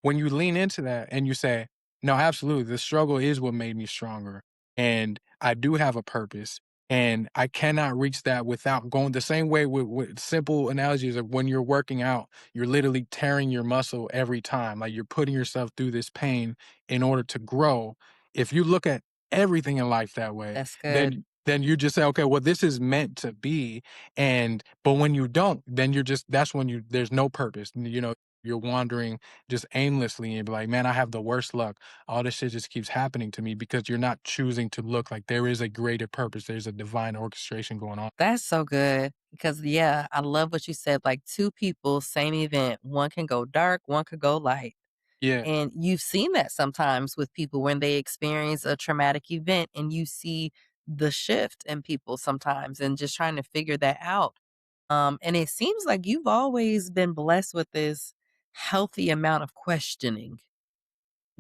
when you lean into that and you say, no, absolutely, the struggle is what made me stronger. And I do have a purpose. And I cannot reach that without going the same way with simple analogies of when you're working out, you're literally tearing your muscle every time. Like you're putting yourself through this pain in order to grow. If you look at everything in life that way, That's good. then you just say, okay, well, this is meant to be. And but when you don't, then you're just that's when you there's no purpose. You're wandering just aimlessly and be like, man, I have the worst luck. All this shit just keeps happening to me because you're not choosing to look like there is a greater purpose. There's a divine orchestration going on. That's so good because yeah, I love what you said. Like two people, same event. One can go dark, one could go light. Yeah. And you've seen that sometimes with people when they experience a traumatic event and you see the shift in people sometimes and just trying to figure that out. And it seems like you've always been blessed with this healthy amount of questioning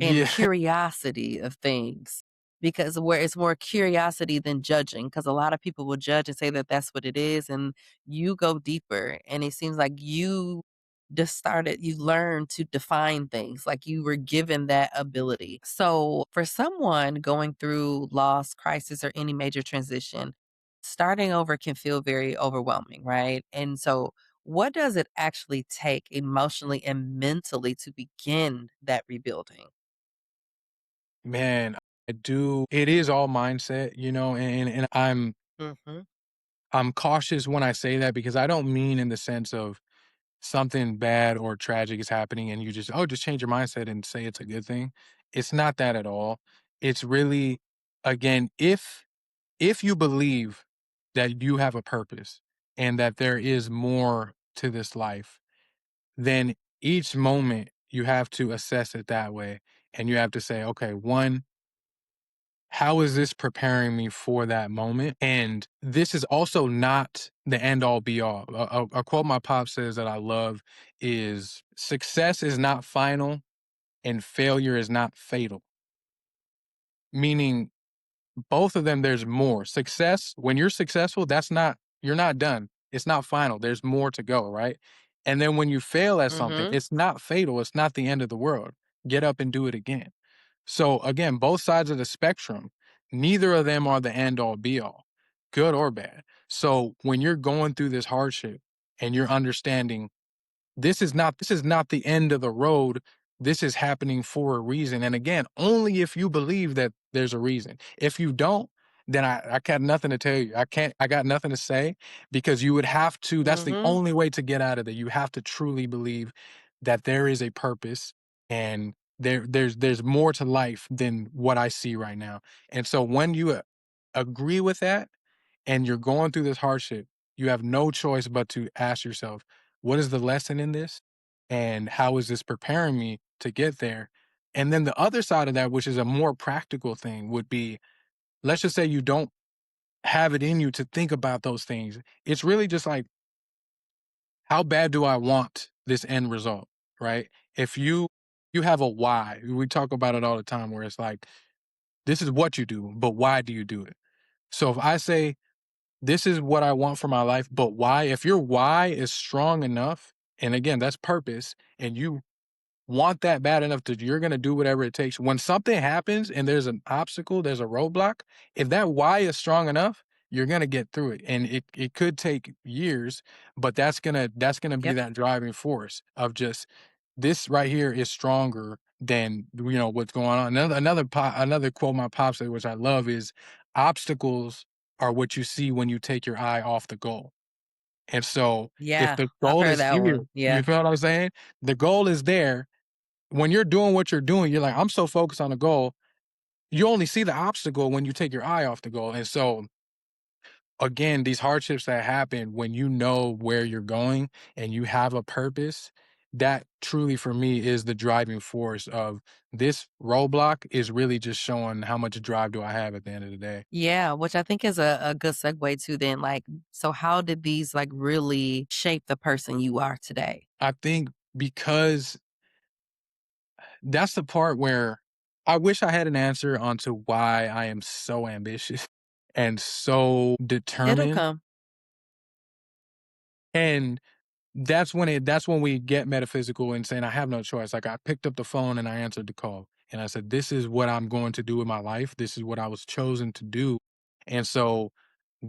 and Yeah. curiosity of things because where it's more curiosity than judging because a lot of people will judge and say that that's what it is and you go deeper and it seems like you learned to define things like you were given that ability. So for someone going through loss crisis or any major transition, starting over can feel very overwhelming, right? And so what does it actually take emotionally and mentally to begin that rebuilding? Man, I do. It is all mindset, and Mhm. I'm cautious when I say that because I don't mean in the sense of something bad or tragic is happening and you just change your mindset and say it's a good thing. It's not that at all. It's really, again, if you believe that you have a purpose and that there is more to this life, then each moment you have to assess it that way. And you have to say, okay, one, how is this preparing me for that moment? And this is also not the end all be all. A quote my pop says that I love is success is not final and failure is not fatal. Meaning both of them, there's more. Success, when you're successful, you're not done. It's not final. There's more to go, right? And then when you fail at something, Mm-hmm. it's not fatal. It's not the end of the world. Get up and do it again. So again, both sides of the spectrum, neither of them are the end all be all, good or bad. So when you're going through this hardship and you're understanding this is not the end of the road. This is happening for a reason. And again, only if you believe that there's a reason. If you don't, then I got nothing to tell you. I got nothing to say because you would have to, that's the Mm-hmm. only way to get out of it. You have to truly believe that there is a purpose and there's more to life than what I see right now. And so when you agree with that, and you're going through this hardship, you have no choice but to ask yourself, what is the lesson in this? And how is this preparing me to get there? And then the other side of that, which is a more practical thing, would be let's just say you don't have it in you to think about those things. It's really just like, how bad do I want this end result? Right? If you have a why, we talk about it all the time where it's like, this is what you do, but why do you do it? So if I say this is what I want for my life, but why? If your why is strong enough, and again, that's purpose, and you want that bad enough that you're going to do whatever it takes. When something happens and there's an obstacle, there's a roadblock, if that why is strong enough, you're going to get through it. And it could take years, but that's going to be Yep. that driving force of just this right here is stronger than what's going on. Another quote my pop said, which I love, is obstacles are what you see when you take your eye off the goal. And so if Yeah. the I've goal heard is that here, one. you Yeah. feel what I'm saying? The goal is there. When you're doing what you're doing, you're like, I'm so focused on the goal. You only see the obstacle when you take your eye off the goal. And so again, these hardships that happen when you know where you're going and you have a purpose, that truly for me is the driving force of this roadblock is really just showing how much drive do I have at the end of the day. Yeah, which I think is a good segue to then, like, so how did these like really shape the person you are today? I think because that's the part where I wish I had an answer onto why I am so ambitious and so It'll determined. come. And that's when we get metaphysical and saying I have no choice. Like I picked up the phone and I answered the call and I said, this is what I'm going to do in my life. This is what I was chosen to do. And so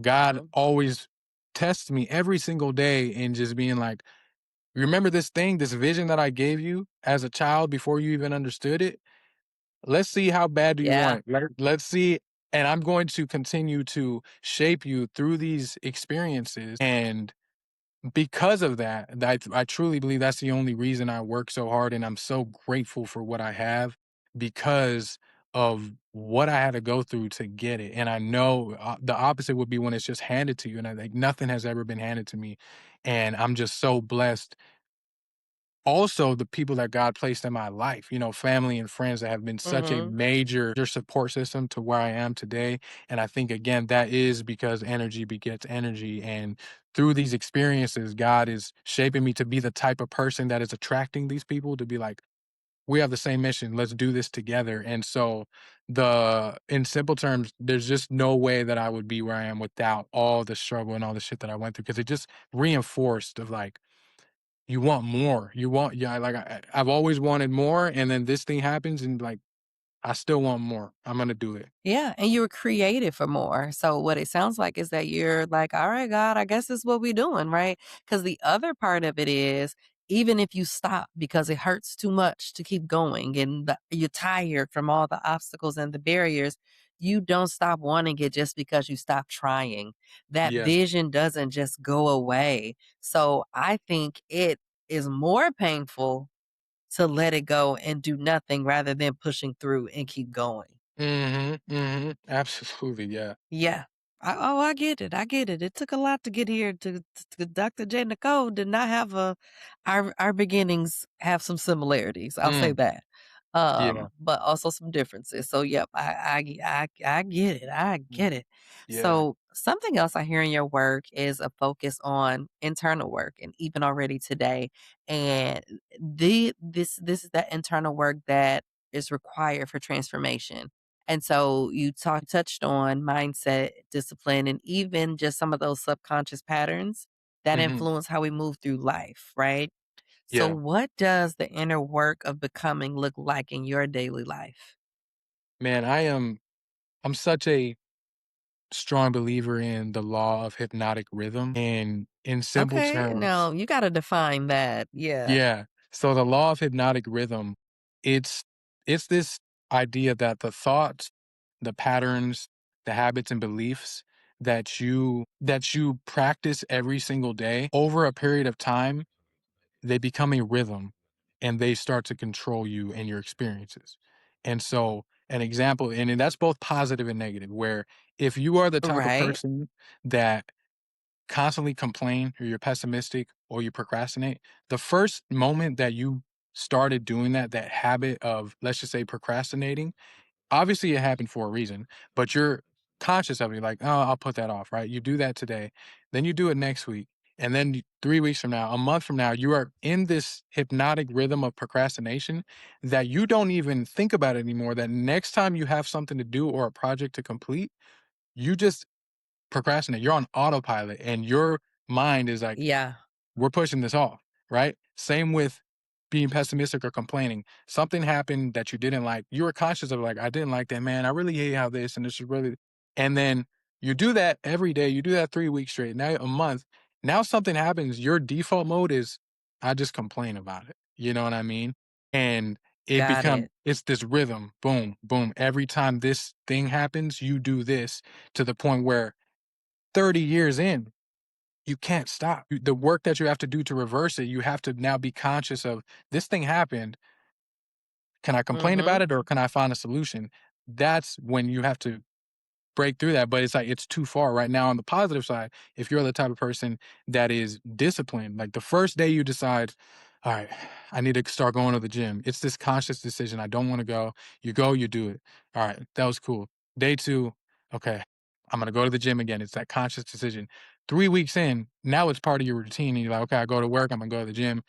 God Mhm. always tests me every single day and just being like, remember this thing, this vision that I gave you as a child before you even understood it? Let's see how bad do you Yeah. want it. Let's see. And I'm going to continue to shape you through these experiences. And because of that, I truly believe that's the only reason I work so hard, and I'm so grateful for what I have because of what I had to go through to get it. And I know the opposite would be when it's just handed to you, and I think nothing has ever been handed to me, and I'm just so blessed. Also, the people that God placed in my life, family and friends that have been such a Mhm. major support system to where I am today. And I think, again, that is because energy begets energy. And through these experiences, God is shaping me to be the type of person that is attracting these people to be like, we have the same mission. Let's do this together. And so, in simple terms, there's just no way that I would be where I am without all the struggle and all the shit that I went through because it just reinforced of like, you want more. You want yeah, like, I've always wanted more, and then this thing happens, and, like, I still want more. I'm gonna do it. Yeah, and you were created for more. So what it sounds like is that you're like, "All right, God, I guess this is what we doing," right? Because the other part of it is, even if you stop because it hurts too much to keep going and you're tired from all the obstacles and the barriers, you don't stop wanting it just because you stop trying. That Yeah. vision doesn't just go away. So I think it is more painful to let it go and do nothing rather than pushing through and keep going. Mhm, mhm. Absolutely, yeah. Yeah. I get it. I get it. It took a lot to get here to Dr. J. Nicole did not have our beginnings have some similarities. I'll say Mm. that. Yeah. but also some differences. So, yep, I get it. I Mm. get it. Yeah. So, something else I hear in your work is a focus on internal work, and even already today, and this is that internal work that is required for transformation. And so touched on mindset, discipline, and even just some of those subconscious patterns that Mhm. influence how we move through life, right? So, Yeah. what does the inner work of becoming look like in your daily life? Man, I'm such a strong believer in the law of hypnotic rhythm, and in simple Okay, terms, now you got to define that. Yeah. yeah. So the law of hypnotic rhythm, it's it's this idea that the thoughts, the patterns, the habits and beliefs that you practice every single day over a period of time, they become a rhythm and they start to control you and your experiences. And so an example, and that's both positive and negative, where if you are the type of Right. person that constantly complain or you're pessimistic or you procrastinate, the first moment that you started doing that, that habit of, let's just say, procrastinating, obviously it happened for a reason, but you're conscious of it. Like, oh, I'll put that off, right? You do that today, then you do it next week. And then 3 weeks from now, a month from now, you are in this hypnotic rhythm of procrastination that you don't even think about it anymore. That next time you have something to do or a project to complete, you just procrastinate. You're on autopilot and your mind is like, Yeah. we're pushing this off, right? Same with being pessimistic or complaining. Something happened that you didn't like. You were conscious of like, I didn't like that, man. I really hate how this and this is really, and then you do that every day. You do that 3 weeks straight. Now a month. Now something happens. Your default mode is, I just complain about it. You know what I mean? And Got it. it's this rhythm. Boom, boom. Every time this thing happens, you do this to the point where 30 years in, you can't stop. The work that you have to do to reverse it, you have to now be conscious of this thing happened. Can I complain Mm-hmm. about it or can I find a solution? That's when you have to break through that. But it's like it's too far right now. On the positive side, if you're the type of person that is disciplined, like the first day you decide, all right, I need to start going to the gym. It's this conscious decision. I don't want to go. You go, you do it. All right, that was cool. Day two, okay, I'm gonna go to the gym again. It's that conscious decision. 3 weeks in, now it's part of your routine, and you're like, okay, I go to work. I'm gonna go to the gym.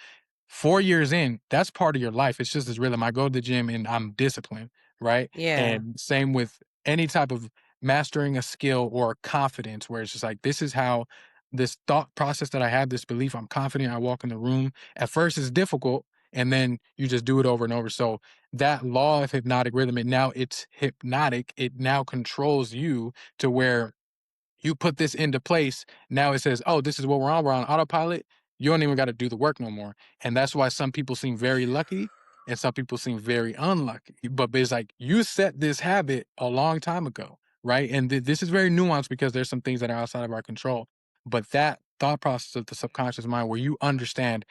4 years in, that's part of your life. It's just this rhythm. I go to the gym and I'm disciplined, right? Yeah. And same with any type of mastering a skill or confidence where it's just like, this is how this thought process that I have, this belief, I'm confident. I walk in the room. At first, it's difficult. And then you just do it over and over. So that law of hypnotic rhythm, it's hypnotic. It now controls you to where you put this into place. Now it says, oh, this is what we're on. We're on autopilot. You don't even got to do the work no more. And that's why some people seem very lucky and some people seem very unlucky. But it's like you set this habit a long time ago, right? And this is very nuanced because there's some things that are outside of our control. But that thought process of the subconscious mind, where you understand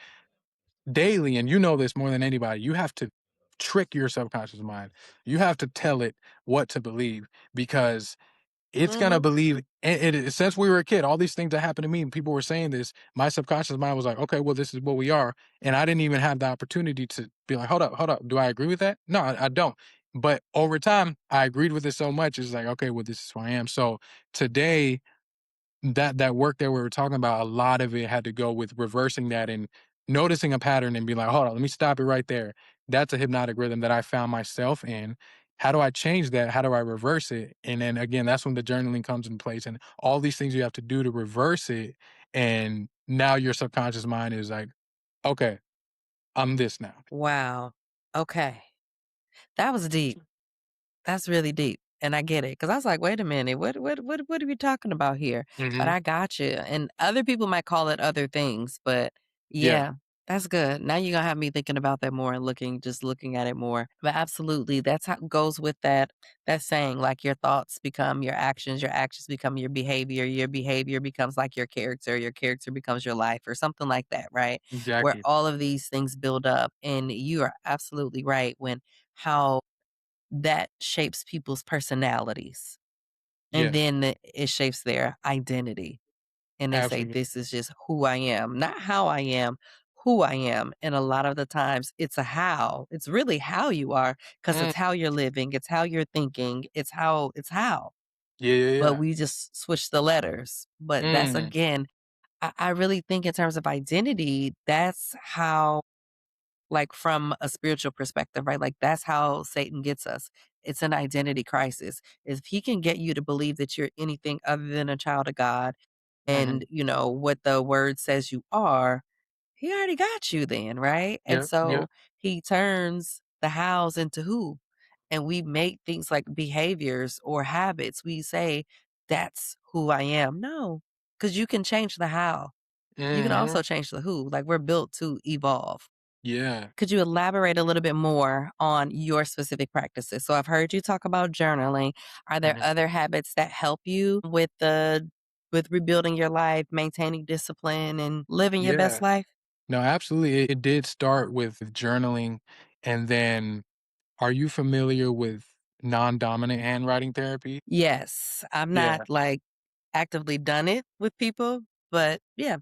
daily, and you know this more than anybody, you have to trick your subconscious mind. You have to tell it what to believe because it's gonna Mm-hmm. believe since we were a kid, all these things that happened to me and people were saying this, my subconscious mind was like, "Okay, well, this is what we are." And I didn't even have the opportunity to be like, hold up. Do I agree with that? No, I don't." But over time, I agreed with it so much, it's like, "Okay, well, this is who I am." So today that work that we were talking about, a lot of it had to go with reversing that and noticing a pattern and be like, hold on, let me stop it right there. That's a hypnotic rhythm that I found myself in. How do I change that? How do I reverse it? And then again, that's when the journaling comes in place and all these things you have to do to reverse it. And now your subconscious mind is like, okay, I'm this now. Wow. Okay. That was deep. That's really deep, and I get it because I was like, "Wait a minute, what are we talking about here?" But Hmm. I got you, and other people might call it other things, but Yeah, yeah, that's good. Now you're gonna have me thinking about that more and looking at it more. But absolutely, that's how it goes with that saying, like your thoughts become your actions become your behavior becomes like your character becomes your life, or something like that, right? Where exactly. all of these things build up, and you are absolutely right when how that shapes people's personalities, and Yeah, then it shapes their identity, and they say, absolutely. "This is just who I am," not how I am, who I am. And a lot of the times it's a how. It's really how you are because Mm, it's how you're living, it's how you're thinking, it's how. yeah, yeah, But yeah. we just switch the letters. But that's Mm, again, I really think in terms of identity, that's how, like from a spiritual perspective, right? Like that's how Satan gets us. It's an identity crisis. If he can get you to believe that you're anything other than a child of God and, mhm. what the word says you are, he already got you then, right? And Yep, so yep. he turns the hows into who. And we make things like behaviors or habits. We say, that's who I am. No, because you can change the how. You can Mhm. also change the who. Like we're built to evolve. Yeah. Could you elaborate a little bit more on your specific practices? So I've heard you talk about journaling. Are there Mhm. other habits that help you with rebuilding your life, maintaining discipline and living your best Yeah. life? No, absolutely. It did start with journaling, and then are you familiar with non-dominant handwriting therapy? Yes, I'm not Yeah. like actively done it with people, but yeah.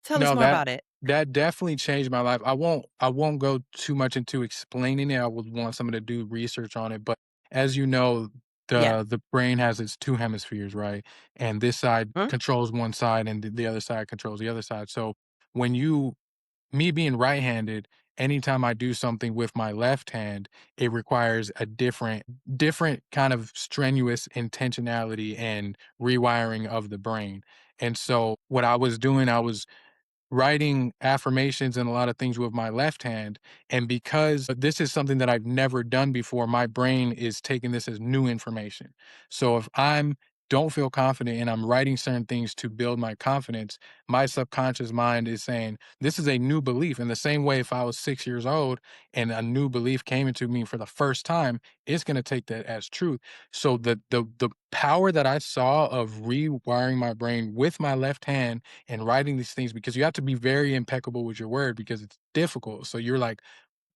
Tell us No, more that about it. that definitely changed my life. I won't go too much into explaining it. I would want someone to do research on it, but as you know, Yeah. the brain has its two hemispheres, right? And this side Mhm. controls one side and the other side controls the other side. So when you me being right-handed, anytime I do something with my left hand, it requires a different kind of strenuous intentionality and rewiring of the brain. And so what I was doing, I was writing affirmations and a lot of things with my left hand. And because this is something that I've never done before, my brain is taking this as new information. So if I'm don't feel confident and I'm writing certain things to build my confidence, my subconscious mind is saying, this is a new belief. In the same way, if I was 6 years old and a new belief came into me for the first time, it's going to take that as truth. So the power that I saw of rewiring my brain with my left hand and writing these things, because you have to be very impeccable with your word because it's difficult. So you're like,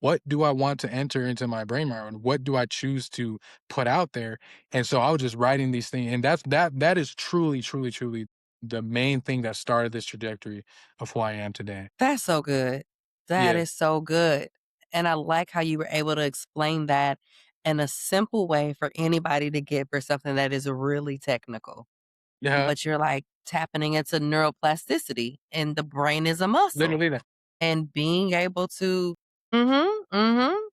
what do I want to enter into my brain marrow and what do I choose to put out there? And so I was just writing these things. And that is truly, truly, truly the main thing that started this trajectory of who I am today. That's so good. That Yeah. is so good. And I like how you were able to explain that in a simple way for anybody to get for something that is really technical. Yeah. But you're like tapping into neuroplasticity and the brain is a muscle Literally that. and being able to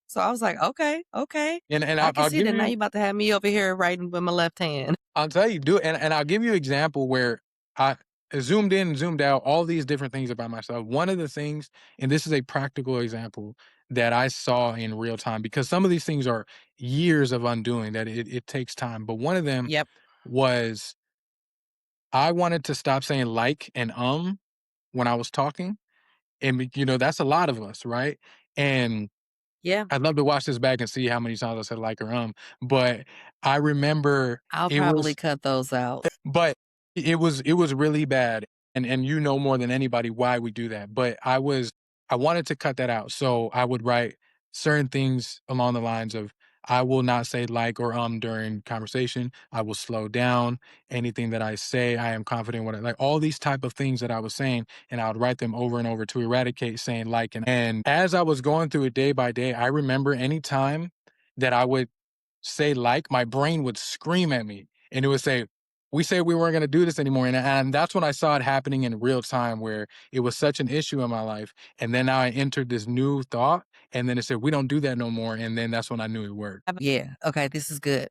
So I was like, okay, okay. And I can I'll see give that now you you about to have me over here writing with my left hand. I'll tell you, do it, and I'll give you an example where I zoomed in and zoomed out, all these different things about myself. One of the things, and this is a practical example that I saw in real time, because some of these things are years of undoing that it takes time. But one of them Yep. was I wanted to stop saying like and when I was talking. And that's a lot of us, right? And Yeah. I'd love to watch this back and see how many times I said like or but I remember I'll it probably was cut those out. but it was really bad, and you know more than anybody why we do that, but I wanted to cut that out, so I would write certain things along the lines of, "I will not say like or during conversation. I will slow down. Anything that I say, I am confident what I like." All these type of things that I was saying, and I would write them over and over to eradicate saying like, and as I was going through it day by day, I remember any time that I would say like, my brain would scream at me and it would say, we said we weren't going to do this anymore. And that's when I saw it happening in real time where it was such an issue in my life. And then now I entered this new thought and then it said, we don't do that no more. And then that's when I knew it worked. Yeah. Okay. This is good.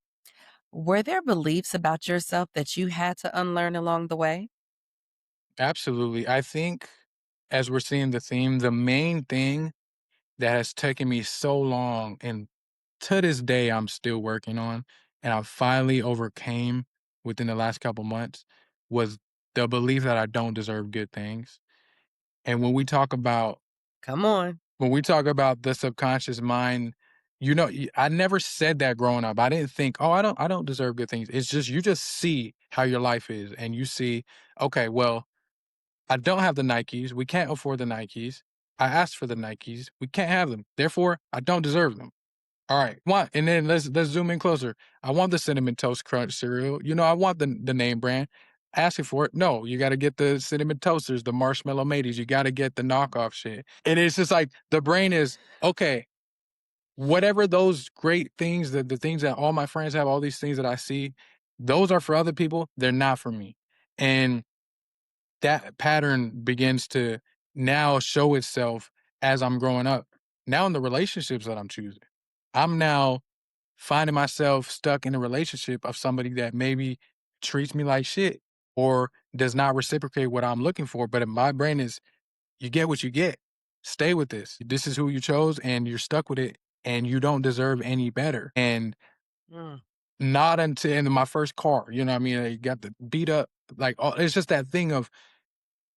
Were there beliefs about yourself that you had to unlearn along the way? Absolutely. I think as we're seeing the theme, the main thing that has taken me so long and to this day I'm still working on and I finally overcame within the last couple months was the belief that I don't deserve good things. And Come on. when we talk about the subconscious mind, I never said that growing up. I didn't think, "Oh, I don't deserve good things." It's just you just see how your life is and you see, "Okay, well, I don't have the Nikes. We can't afford the Nikes. I asked for the Nikes. We can't have them. Therefore, I don't deserve them." All right, want and then let's zoom in closer. I want the cinnamon toast crunch cereal. I want the name brand. asking for it. No, you gotta get the cinnamon toasters, the marshmallow mateys, you gotta get the knockoff shit. And it's just like the brain is, okay, whatever those great things, the things that all my friends have, all these things that I see, those are for other people, they're not for me. And that pattern begins to now show itself as I'm growing up. Now in the relationships that I'm choosing, I'm now finding myself stuck in a relationship of somebody that maybe treats me like shit or does not reciprocate what I'm looking for. But in my brain is, you get what you get. Stay with this. This is who you chose and you're stuck with it and you don't deserve any better. And Mm. not until in my first car, you know what I mean? I got the beat up, like, oh, it's just that thing of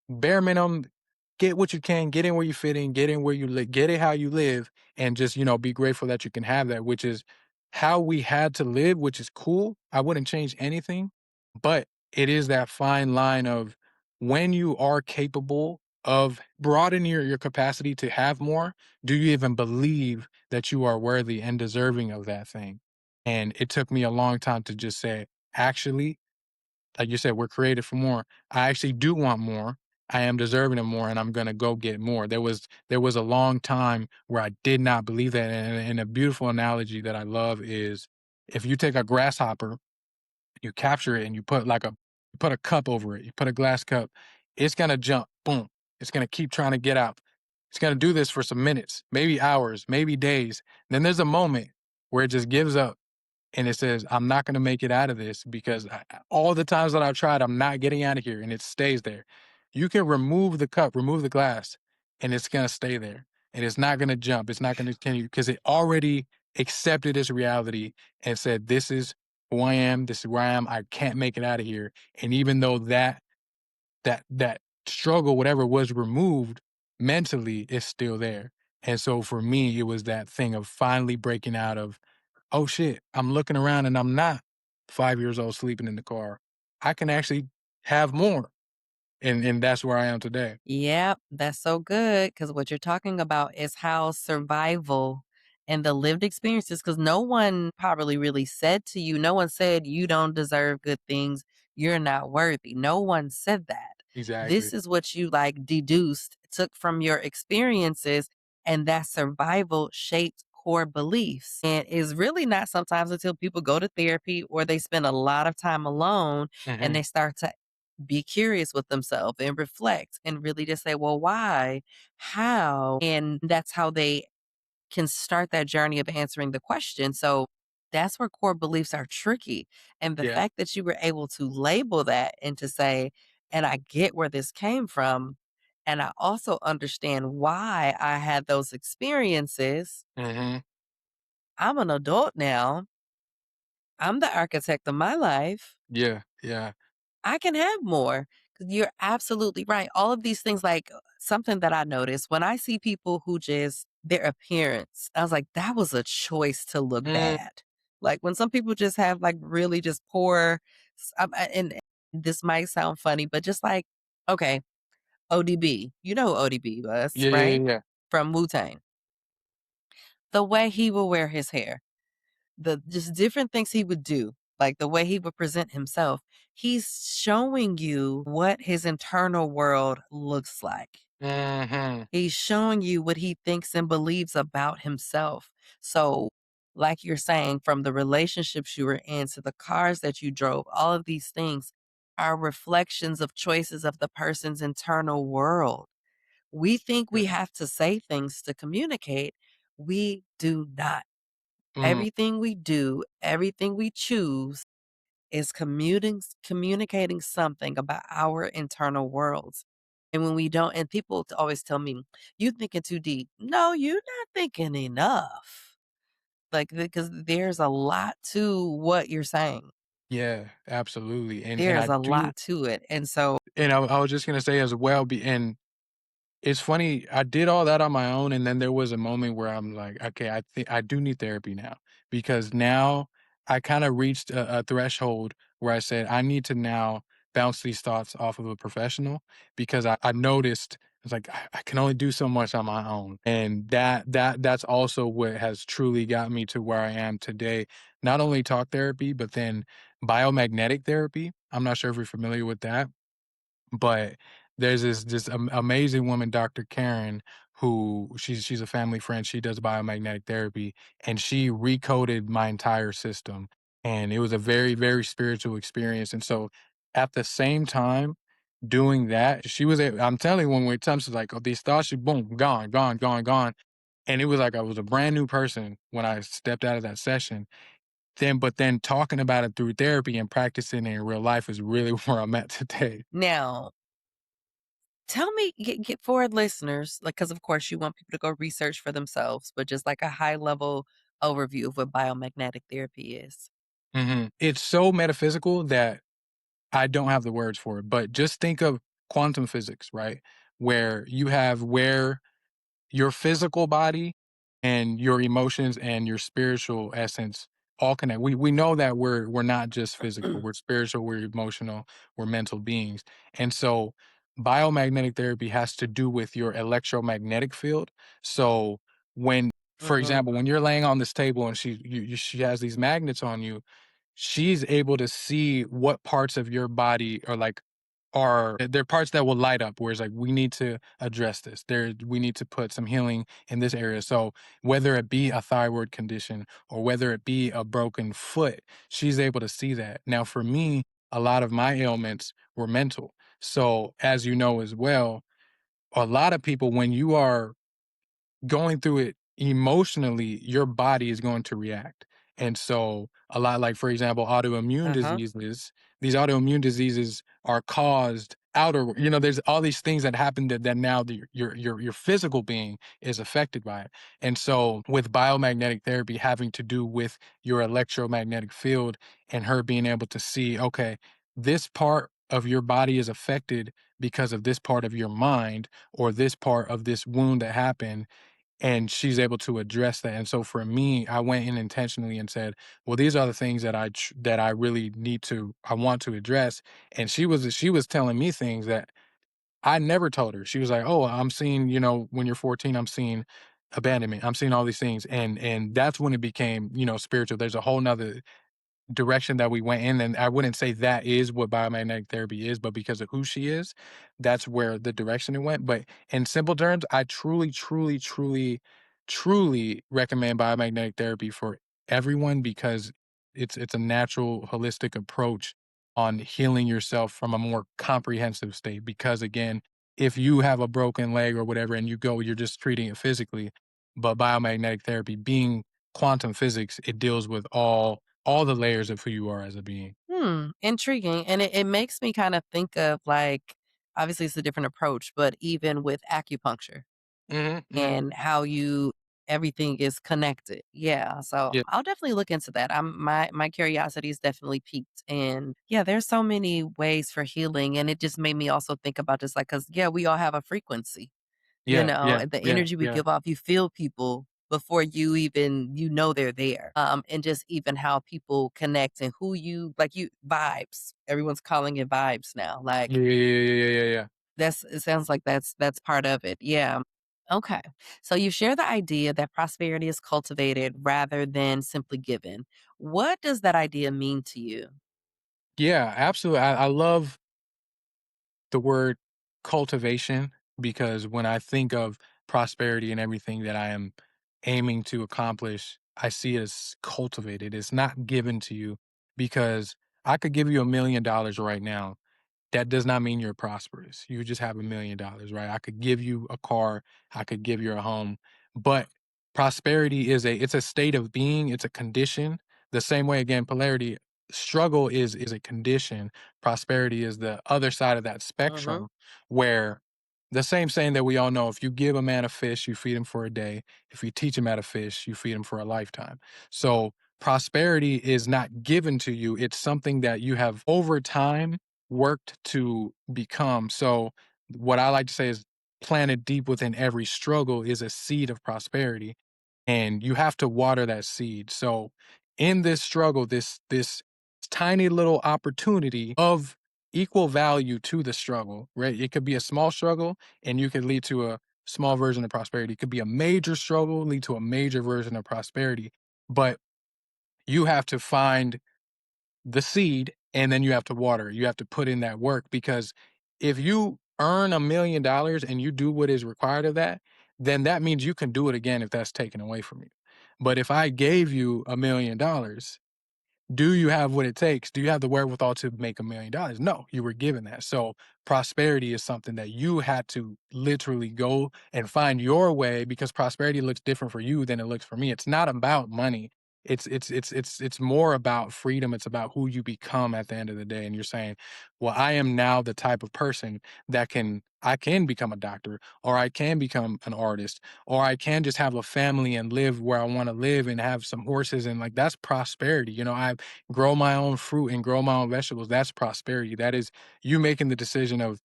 bare minimum, get what you can, get in where you fit in, get in where you live, get it how you live, and just, be grateful that you can have that, which is how we had to live, which is cool. I wouldn't change anything, but it is that fine line of when you are capable of broadening your capacity to have more, do you even believe that you are worthy and deserving of that thing? And it took me a long time to just say, actually, like you said, we're created for more. I actually do want more. I am deserving of more, and I'm gonna go get more. There was a long time where I did not believe that, and a beautiful analogy that I love is if you take a grasshopper, you capture it, and you put a cup over it, you put a glass cup, it's gonna jump, boom. It's gonna keep trying to get out. It's gonna do this for some minutes, maybe hours, maybe days. Then there's a moment where it just gives up and it says, I'm not going to make it out of this because all the times that I've tried, I'm not getting out of here and it stays there. You can remove the cup, remove the glass, and it's going to stay there. And it's not going to jump. It's not going to continue because it already accepted its reality and said, this is who I am. This is where I am. I can't make it out of here. And even though that struggle, whatever was removed mentally, is still there. And so for me, it was that thing of finally breaking out of, oh shit, I'm looking around and I'm not 5 years old sleeping in the car. I can actually have more. And that's where I am today. Yep, that's so good because what you're talking about is how survival and the lived experiences, because no one probably really said to you, no one said you don't deserve good things, you're not worthy. No one said that. This Exactly. is what you like deduced, took from your experiences, and that survival shaped core beliefs. And is really not sometimes until people go to therapy or they spend a lot of time alone and Hmm. they start to be curious with themselves and reflect and really just say, well, why? How? And that's how they can start that journey of answering the question. So that's where core beliefs are tricky. And the Yeah. fact that you were able to label that and to say, and I get where this came from. And I also understand why I had those experiences. Hmm. I'm an adult now. I'm the architect of my life. Yeah. Yeah. I can have more. 'Cause you're absolutely right. All of these things, like something that I noticed when I see people who just their appearance, I was like, that was a choice to look Mm, bad. Like when some people just have like really just poor, and this might sound funny, but just like, okay, ODB, you know who ODB was, yeah. Yeah. right? Yeah. Yeah. From Wu Tang. The way he will wear his hair, the just different things he would do, like the way he would present himself, he's showing you what his internal world looks like. Hmm. He's showing you what he thinks and believes about himself. So, like you're saying, from the relationships you were in to the cars that you drove, all of these things are reflections of choices of the person's internal world. We think we Yeah. have to say things to communicate. We do not. Mm, Everything we do, everything we choose is communicating something about our internal worlds. And when we don't, and people always tell me, you thinking too deep. No, you're not thinking enough. Like, because there's a lot to what you're saying. yeah. Absolutely. And There's I a do. lot to it. And so, And I was just gonna say as well. And it's funny, I did all that on my own, and then there was a moment where I'm like, "Okay, I think I do need therapy now." Because now I kinda reached a threshold where I said, "I need to now bounce these thoughts off of a professional," because I noticed it's like I can only do so much on my own, and that's also what has truly got me to where I am today. Not only talk therapy, but then biomagnetic therapy. I'm not sure if you're familiar with that, but there's this amazing woman, Dr. Karen, who she's a family friend. She does biomagnetic therapy, and she recoded my entire system. And it was a very, very spiritual experience. And so at the same time doing that, I'm telling you, when it comes to like, oh, these thoughts, she boom, gone, gone, gone, gone. And it was like I was a brand new person when I stepped out of that session. But then talking about it through therapy and practicing it in real life is really where I'm at today. Now, tell me, get for listeners, like, because of course you want people to go research for themselves, but just like a high level overview of what biomagnetic therapy is. It's so metaphysical that I don't have the words for it, but just think of quantum physics, right? Where your physical body and your emotions and your spiritual essence all connect. We know that we're not just physical, we're spiritual, we're emotional, we're mental beings. And so biomagnetic therapy has to do with your electromagnetic field. So when for Mhm. example, when you're laying on this table and she has these magnets on you, she's able to see what parts of your body are like are there parts that will light up where it's like we need to address this. We need to put some healing in this area. So whether it be a thyroid condition or whether it be a broken foot, she's able to see that. Now for me, a lot of my ailments were mental. So as you know as well, a lot of people when you are going through it emotionally, your body is going to react. And so a lot like, for example, Uh-huh. these autoimmune diseases are caused there's all these things that happen that now your physical being is affected by it. And so with biomagnetic therapy having to do with your electromagnetic field and her being able to see, okay, this part of your body is affected because of this part of your mind or this part of this wound that happened, and she's able to address that. And so for me, I went in intentionally and said, well, these are the things that I really I want to address. And she was telling me things that I never told her. She was like, oh, I'm seeing, when you're 14, I'm seeing abandonment, I'm seeing all these things. And that's when it became, spiritual. There's a whole nother direction that we went in, and I wouldn't say that is what biomagnetic therapy is, but because of who she is, that's where the direction it went. But in simple terms, I truly, truly, truly, truly recommend biomagnetic therapy for everyone because it's a natural, holistic approach on healing yourself from a more comprehensive state. Because again, if you have a broken leg or whatever and you're just treating it physically, but biomagnetic therapy being quantum physics, it deals with all the layers of who you are as a being. Intriguing. And it makes me kind of think of like, obviously it's a different approach, but even with acupuncture Mhm, mhm. and how everything is connected. Yeah. So Yeah, I'll definitely look into that. My curiosity is definitely peaked. And yeah, there's so many ways for healing. And it just made me also think about just like, cause yeah, we all have a frequency. yeah, yeah, And the yeah, energy we yeah. give off, you feel people before you know they're there. And just even how people connect and who you like you vibes. Everyone's calling it vibes now. Yeah, Like yeah, yeah, yeah, yeah, yeah. it sounds like that's part of it. Yeah. Okay. So you share the idea that prosperity is cultivated rather than simply given. What does that idea mean to you? Yeah, absolutely. I love the word cultivation because when I think of prosperity and everything that I am aiming to accomplish, I see it as cultivated. It's not given to you because I could give you $1 million right now. That does not mean you're prosperous. You just have $1 million, right? I could give you a car, I could give you a home, but prosperity it's a state of being, it's a condition. The same way again, polarity, struggle is a condition. Prosperity is the other side of that Hmm. spectrum where the same saying that we all know, if you give a man a fish, you feed him for a day. If you teach him how to fish, you feed him for a lifetime. So prosperity is not given to you. It's something that you have over time worked to become. So what I like to say is planted deep within every struggle is a seed of prosperity and you have to water that seed. So in this struggle, this tiny little opportunity of equal value to the struggle, right? It could be a small struggle and you could lead to a small version of prosperity. It could be a major struggle, lead to a major version of prosperity. But you have to find the seed and then you have to water it. You have to put in that work, because if you earn $1 million and you do what is required of that, then that means you can do it again if that's taken away from you. But if I gave you $1 million, do you have what it takes? Do you have the wherewithal to make $1 million? No, you were given that. So prosperity is something that you had to literally go and find your way, because prosperity looks different for you than it looks for me. It's not about money. It's more about freedom. It's about who you become at the end of the day. And you're saying, well, I am now the type of person that I can become a doctor, or I can become an artist, or I can just have a family and live where I want to live and have some horses, and like that's prosperity. I grow my own fruit and grow my own vegetables. That's prosperity. That is you making the decision of,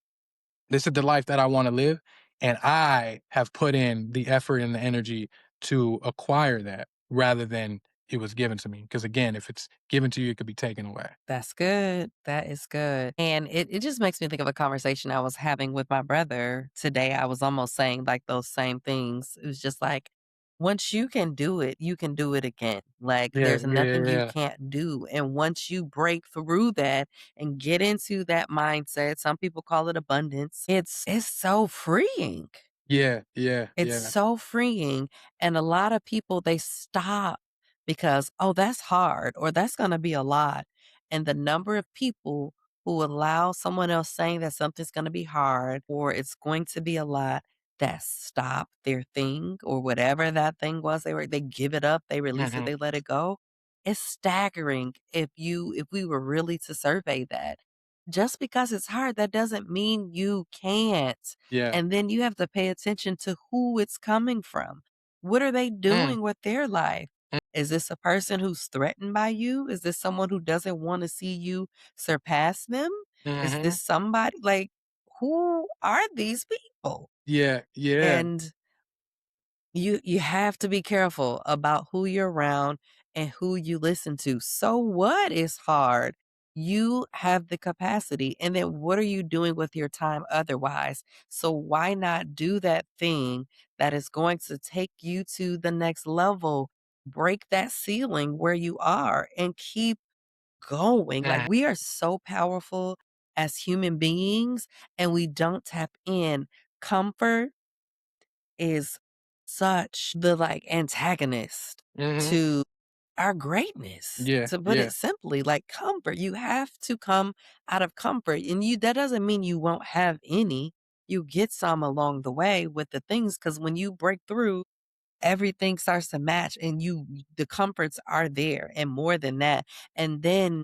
this is the life that I want to live. And I have put in the effort and the energy to acquire that, rather than it was given to me. Because again, if it's given to you, it could be taken away. That's good. That is good. And it just makes me think of a conversation I was having with my brother today. I was almost saying like those same things. It was just like, once you can do it, you can do it again. Like Yeah, there's yeah, nothing you yeah. can't do. And once you break through that and get into that mindset, some people call it abundance. It's so freeing. Yeah, yeah, It's yeah. so freeing, and a lot of people, they stop because, "Oh, that's hard," or "That's gonna be a lot," and the number of people who allow someone else saying that something's gonna be hard or it's going to be a lot, that stop their thing or whatever that thing was they give it up, they release it, Mhm. they let it go. It's staggering if we were really to survey that. Just because it's hard, that doesn't mean you can't. Yeah. And then you have to pay attention to who it's coming from. What are they Mm, doing with their life? mm, Is this a person who's threatened by you? Is this someone who doesn't want to see you surpass them? Is mhm. this somebody like who are these people? Yeah, yeah. And you have to be careful about who you're around and who you listen to. So what is hard? You have the capacity. And then what are you doing with your time otherwise? So why not do that thing that is going to take you to the next level? Break that ceiling where you are and keep going. Like Mhm, we are so powerful as human beings and we don't tap in. Comfort is such the like antagonist mhm. to our greatness. Yeah, To put yeah. it simply, like comfort, you have to come out of comfort. And that doesn't mean you won't have any. You get some along the way with the things because when you break through, everything starts to match and the comforts are there and more than that. And then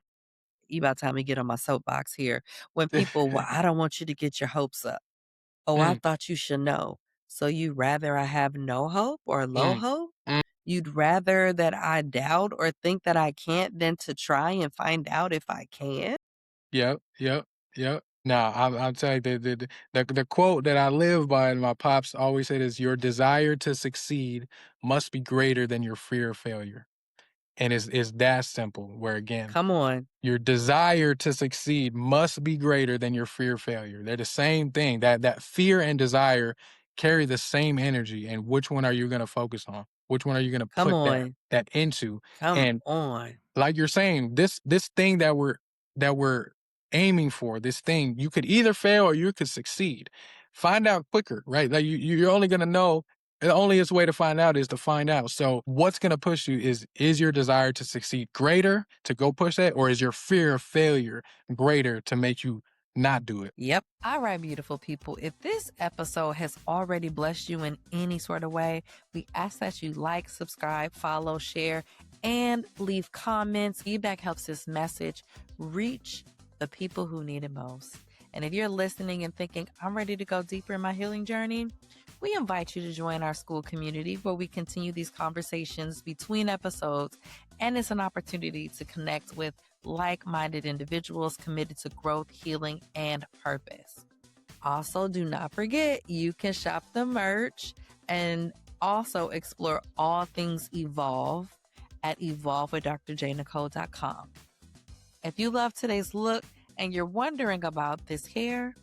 you about time to get on my soapbox here. When people, well, I don't want you to get your hopes up. Oh, I Mm, thought you should know. So you'd rather I have no hope or low mm, hope? mm. You'd rather that I doubt or think that I can't than to try and find out if I can? Yep, yep, yep. Nah, I'll tell you the quote that I live by, and my pops always said, is your desire to succeed must be greater than your fear of failure. And it's that simple. Where again, Come on. your desire to succeed must be greater than your fear of failure. They're the same thing. That fear and desire carry the same energy. And which one are you going to focus on? Which one are you going to Come put that on. that into? Come And on. like you're saying, this thing that we're aiming for, this thing, you could either fail or you could succeed. Find out quicker, right? Like you're only gonna know, the onlyest way to find out is to find out. So what's gonna push you is your desire to succeed greater to go push that, or is your fear of failure greater to make you not do it? Yep. All right, beautiful people. If this episode has already blessed you in any sort of way, we ask that you like, subscribe, follow, share, and leave comments. Feedback helps this message reach the people who need it most. And if you're listening and thinking, I'm ready to go deeper in my healing journey, we invite you to join our school community where we continue these conversations between episodes. And it's an opportunity to connect with like minded individuals committed to growth, healing, and purpose. Also, do not forget you can shop the merch and also explore all things Evolve at evolvewithdrjnicole.com. If you love today's look and you're wondering about this hair,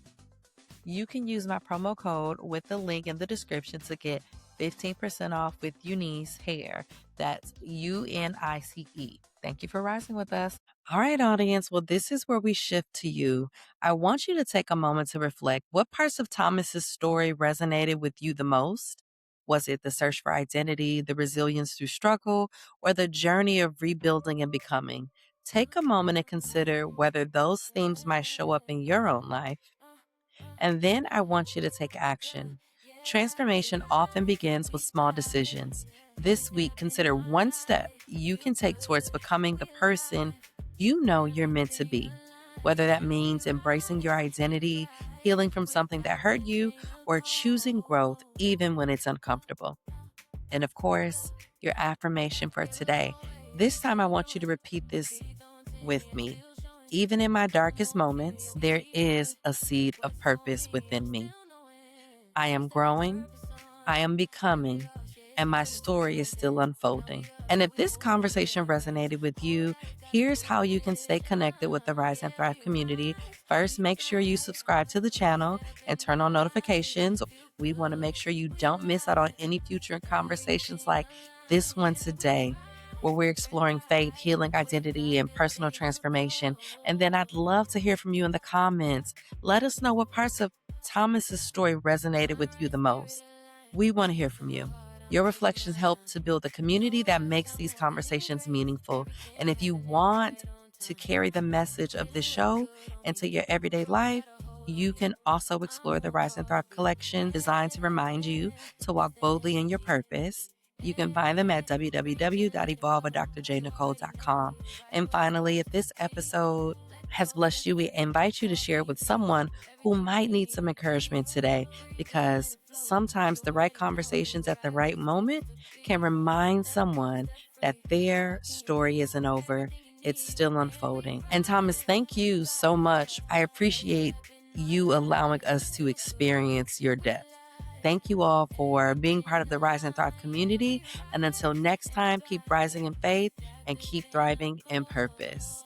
you can use my promo code with the link in the description to get 15% off with Eunice hair. That's UNICE. Thank you for rising with us. All right, audience. Well, this is where we shift to you. I want you to take a moment to reflect. What parts of Thomas's story resonated with you the most? Was it the search for identity, the resilience through struggle, or the journey of rebuilding and becoming? Take a moment and consider whether those themes might show up in your own life. And then I want you to take action. Transformation often begins with small decisions. This week, consider one step you can take towards becoming the person you know you're meant to be. Whether that means embracing your identity, healing from something that hurt you, or choosing growth even when it's uncomfortable. And of course, your affirmation for today. This time, I want you to repeat this with me. Even in my darkest moments, there is a seed of purpose within me. I am growing, I am becoming, and my story is still unfolding. And if this conversation resonated with you, here's how you can stay connected with the Rise and Thrive community. First, make sure you subscribe to the channel and turn on notifications. We want to make sure you don't miss out on any future conversations like this one today, where we're exploring faith, healing, identity, and personal transformation. And then I'd love to hear from you in the comments. Let us know what parts of Thomas's story resonated with you the most. We want to hear from you. Your reflections help to build a community that makes these conversations meaningful. And if you want to carry the message of this show into your everyday life, you can also explore the Rise and Thrive collection designed to remind you to walk boldly in your purpose. You can find them at www.evolvewithdrjnicole.com. And finally, if this episode has blessed you, we invite you to share it with someone who might need some encouragement today, because sometimes the right conversations at the right moment can remind someone that their story isn't over. It's still unfolding. And Thomas, thank you so much. I appreciate you allowing us to experience your depth. Thank you all for being part of the Rise and Thrive community. And until next time, keep rising in faith and keep thriving in purpose.